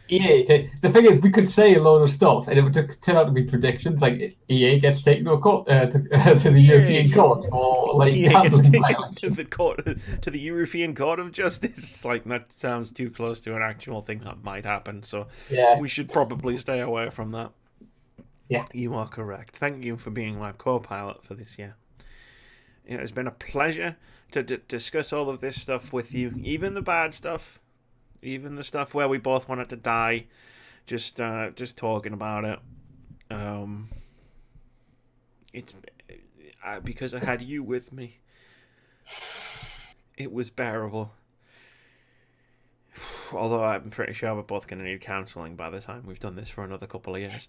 EA. The thing is, we could say a load of stuff, and it would turn out to be predictions. Like EA gets taken to a court, to the European Court, or like EA gets taken to the European Court of Justice. It's like that sounds too close to an actual thing that might happen. So yeah, we should probably stay away from that. Yeah, you are correct. Thank you for being my co-pilot for this year. It has been a pleasure to discuss all of this stuff with you, even the bad stuff. Even the stuff where we both wanted to die, just talking about it. Because I had you with me. It was bearable. Although I'm pretty sure we're both going to need counselling by the time we've done this for another couple of years.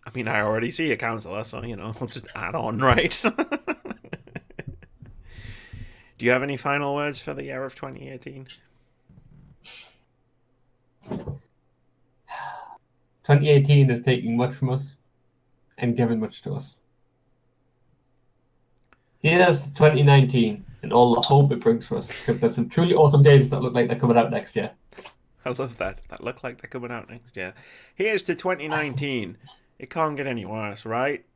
I mean, I already see a counsellor, so, I'll just add on, right? Do you have any final words for the year of 2018? 2018 is taking much from us and giving much to us. Here's 2019 and all the hope it brings for us, because there's some truly awesome games that look like they're coming out next year. I love that. That look like they're coming out next year. Here's to 2019. It can't get any worse, right?